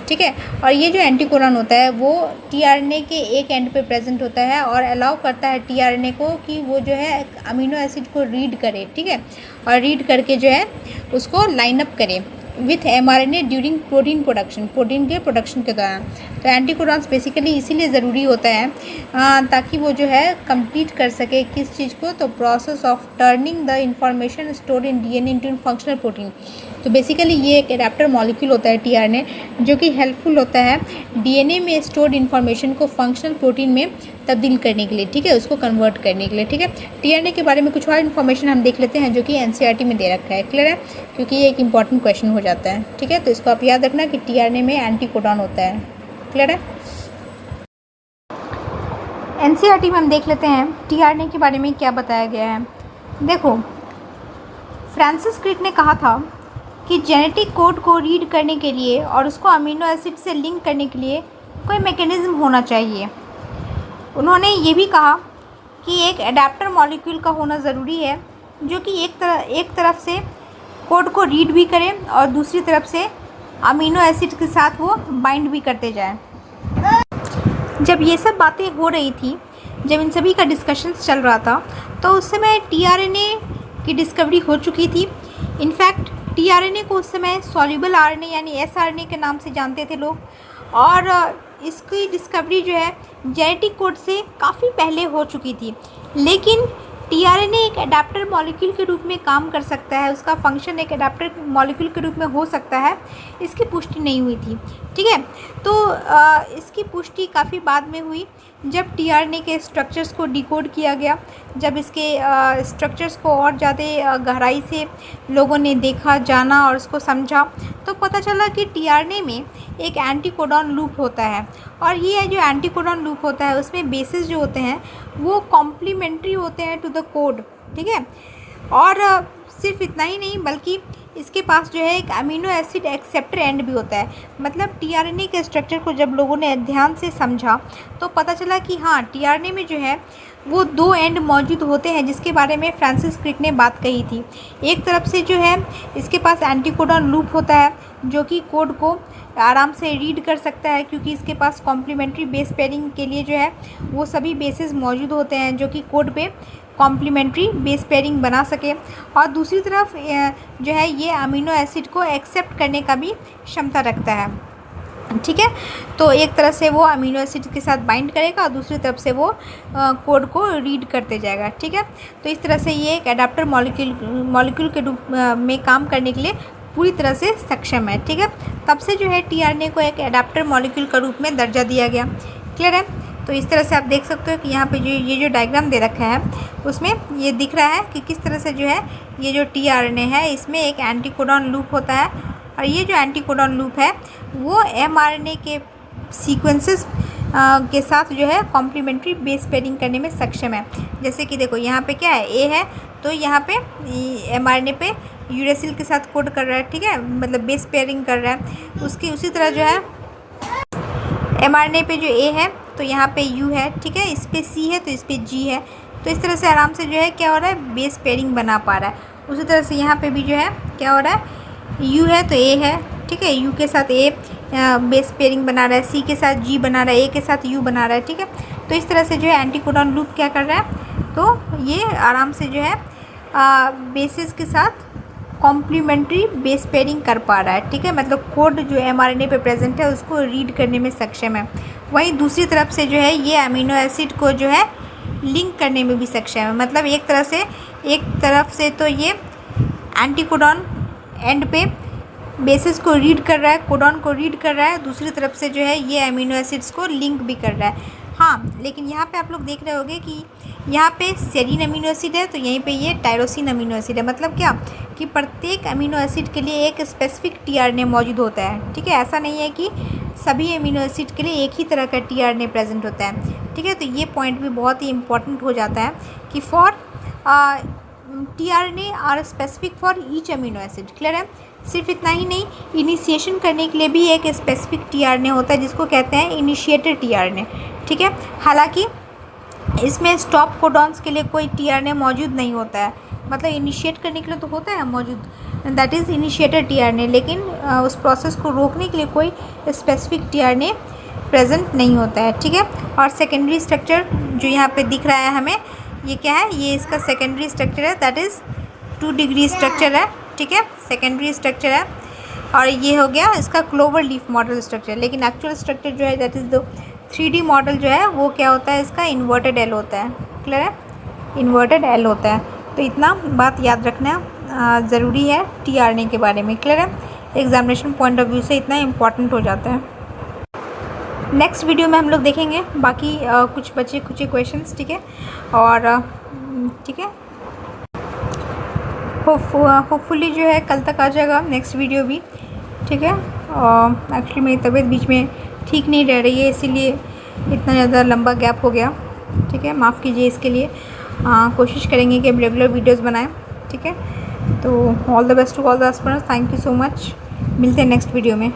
ठीक है, और ये जो एंटीकोडॉन होता है वो टीआरएनए के एक एंड पे प्रेजेंट होता है और अलाउ करता है टीआरएनए को कि वो जो है अमीनो एसिड को रीड करे। ठीक है, और रीड करके जो है उसको लाइन अप करे with mRNA during protein production, protein के प्रोडक्शन के दौरान। तो एंटीकोडॉन्स बेसिकली इसीलिए ज़रूरी होता है ताकि वो जो है कंप्लीट कर सके किस चीज़ को, तो process of turning the information stored in DNA into functional protein. तो बेसिकली ये एक एडाप्टर मॉलिक्यूल होता है टीआरएनए, जो कि हेल्पफुल होता है डीएनए में स्टोर्ड इन्फॉर्मेशन को फंक्शनल प्रोटीन में तब्दील करने के लिए। ठीक है, उसको कन्वर्ट करने के लिए। ठीक है, टीआरएनए के बारे में कुछ और इन्फॉर्मेशन हम देख लेते हैं जो कि एनसीईआरटी में दे रखा है। क्लियर है? क्योंकि ये एक इंपॉर्टेंट क्वेश्चन हो जाता है। ठीक है, तो इसको आप याद रखना कि टीआरएनए में एंटीकोडॉन होता है। क्लियर है? एनसीईआरटी में हम देख लेते हैं टीआरएनए के बारे में क्या बताया गया है। देखो, फ्रांसिस क्रिक ने कहा था कि जेनेटिक कोड को रीड करने के लिए और उसको अमीनो एसिड से लिंक करने के लिए कोई मैकेनिज़्म होना चाहिए। उन्होंने ये भी कहा कि एक एडाप्टर मॉलिक्यूल का होना ज़रूरी है जो कि एक तरफ से कोड को रीड भी करें और दूसरी तरफ से अमीनो एसिड के साथ वो बाइंड भी करते जाएं। जब ये सब बातें हो रही थी, जब इन सभी का डिस्कशंस चल रहा था, तो उस समय टीआरएनए की डिस्कवरी हो चुकी थी। इनफैक्ट टीआरएनए को उस समय सॉल्युबल आरएनए यानी एसआरएनए के नाम से जानते थे लोग, और इसकी डिस्कवरी जो है जेनेटिक कोड से काफ़ी पहले हो चुकी थी। लेकिन टीआरएनए एक एडाप्टर मॉलिक्यूल के रूप में काम कर सकता है, उसका फंक्शन एक एडाप्टर मॉलिक्यूल के रूप में हो सकता है, इसकी पुष्टि नहीं हुई थी। ठीक है, तो इसकी पुष्टि काफ़ी बाद में हुई, जब टीआरएनए के स्ट्रक्चर्स को डिकोड किया गया, जब इसके स्ट्रक्चर्स को और ज़्यादा गहराई से लोगों ने देखा, जाना और उसको समझा, तो पता चला कि टीआरएनए में एक एंटीकोडॉन लूप होता है, और ये जो एंटीकोडॉन लूप होता है उसमें बेसिस जो होते हैं वो कॉम्प्लीमेंट्री होते हैं टू द कोड। ठीक है, और सिर्फ इतना ही नहीं बल्कि इसके पास जो है एक अमीनो एसिड एक्सेप्टर एंड भी होता है। मतलब टीआरएनए के स्ट्रक्चर को जब लोगों ने ध्यान से समझा तो पता चला कि हाँ, टीआरएनए में जो है वो 2 एंड मौजूद होते हैं, जिसके बारे में फ्रांसिस क्रिक ने बात कही थी। एक तरफ से जो है इसके पास एंटीकोडॉन लूप होता है जो कि कोड को आराम से रीड कर सकता है, क्योंकि इसके पास कॉम्प्लीमेंट्री बेस पेयरिंग के लिए जो है वो सभी बेसिस मौजूद होते हैं जो कि कोड पे कॉम्प्लीमेंट्री बेस पेयरिंग बना सके। और दूसरी तरफ जो है ये अमीनो एसिड को एक्सेप्ट करने का भी क्षमता रखता है। ठीक है, तो एक तरह से वो अमीनो एसिड के साथ बाइंड करेगा और दूसरी तरफ से वो कोड को रीड करते जाएगा। ठीक है, तो इस तरह से ये एक एडाप्टर मॉलिक्यूल के रूप में काम करने के लिए पूरी तरह से सक्षम है। ठीक है, तब से जो है टीआरएनए को एक एडाप्टर मॉलिक्यूल का रूप में दर्जा दिया गया। क्लियर है, तो इस तरह से आप देख सकते हो कि यहाँ पे जो डायग्राम दे रखा है उसमें ये दिख रहा है कि किस तरह से जो है ये जो टीआरएनए है इसमें एक एंटीकोडॉन लूप होता है, और ये जो एंटीकोडॉन लूप है वो एमआरएनए के सीक्वेंसेस के साथ जो है कॉम्प्लीमेंट्री बेस पेयरिंग करने में सक्षम है। जैसे कि देखो यहाँ पे क्या है, ए है, तो यहाँ पे एमआरएनए पे यूरेसिल के साथ कोड कर रहा है। ठीक है, मतलब बेस पेयरिंग कर रहा है। उसी तरह जो है एमआरएनए पे जो ए है तो यहाँ पे यू है। ठीक है, इस पे सी है तो इस पे जी है। तो इस तरह से आराम से जो है क्या हो रहा है, बेस पेयरिंग बना पा रहा है। उसी तरह से यहाँ पे भी जो है क्या हो रहा है, यू है तो ए है। ठीक है, यू के साथ ए बेस पेयरिंग बना रहा है, सी के साथ जी बना रहा है, ए के साथ यू बना रहा है। ठीक है, तो इस तरह से जो है एंटीकोडॉन लूप क्या कर रहा है, तो ये आराम से जो है बेसिस के साथ कॉम्प्लीमेंट्री बेस पेयरिंग कर पा रहा है। ठीक है, मतलब कोड जो एमआरएनए पे प्रेजेंट है उसको रीड करने में सक्षम है। वहीं दूसरी तरफ से जो है ये अमीनो एसिड को जो है लिंक करने में भी सक्षम है। मतलब एक तरफ से तो ये एंटीकोडॉन एंड पे बेसिस को रीड कर रहा है, कोडॉन को रीड कर रहा है, दूसरी तरफ से जो है ये अमीनो एसिड्स को लिंक भी कर रहा है। हाँ, लेकिन यहाँ पे आप लोग देख रहे होंगे कि यहाँ पे सेरीन अमीनो एसिड है तो यहीं पे ये टायरोसिन अमीनो एसिड है। मतलब क्या कि प्रत्येक अमीनो एसिड के लिए एक स्पेसिफिक टीआरएनए मौजूद होता है। ठीक है, ऐसा नहीं है कि सभी अमीनो एसिड के लिए एक ही तरह का टीआरएनए प्रेजेंट होता है। ठीक है, तो ये पॉइंट भी बहुत ही इंपॉर्टेंट हो जाता है कि for tRNA are specific for each amino acid. Clear है, सिर्फ इतना ही नहीं, इनिशिएशन करने के लिए भी एक स्पेसिफिक टीआरएनए होता है जिसको कहते हैं इनिशिएटर टीआरएनए। ठीक है, हालांकि इसमें स्टॉप कोडॉन्स के लिए कोई टीआरएनए मौजूद नहीं होता है। मतलब इनिशिएट करने के लिए तो होता है मौजूद, दैट इज़ इनिशिएटर टीआरएनए, लेकिन उस प्रोसेस को रोकने के लिए कोई स्पेसिफिक टीआरएनए प्रेजेंट नहीं होता है। ठीक है, और सेकेंडरी स्ट्रक्चर जो यहाँ पे दिख रहा है हमें, ये क्या है, ये इसका सेकेंडरी स्ट्रक्चर है, दैट इज़ 2 डिग्री स्ट्रक्चर है। ठीक है, सेकेंडरी स्ट्रक्चर है, और ये हो गया इसका क्लोवर लीफ मॉडल स्ट्रक्चर। लेकिन एक्चुअल स्ट्रक्चर जो है that is the 3D model जो है वो क्या होता है, इसका इन्वर्टेड एल होता है। क्लियर है, इन्वर्टेड एल होता है। तो इतना बात याद रखना ज़रूरी है टीआरएनए के बारे में। क्लियर है, एग्जामिनेशन पॉइंट ऑफ व्यू से इतना इम्पॉर्टेंट हो जाता है। नेक्स्ट वीडियो में हम लोग देखेंगे बाकी कुछ बचे कुछ क्वेश्चंस। ठीक है, और ठीक है, होपफुली जो है कल तक आ जाएगा नेक्स्ट वीडियो भी। ठीक है, एक्चुअली मेरी तबीयत बीच में ठीक नहीं रह रही है, इसीलिए इतना ज़्यादा लंबा गैप हो गया। ठीक है, माफ़ कीजिए इसके लिए। कोशिश करेंगे कि हम रेगुलर वीडियोस बनाएं। ठीक है, तो all the best to all the aspirants, thank you so much. मिलते हैं नेक्स्ट वीडियो में।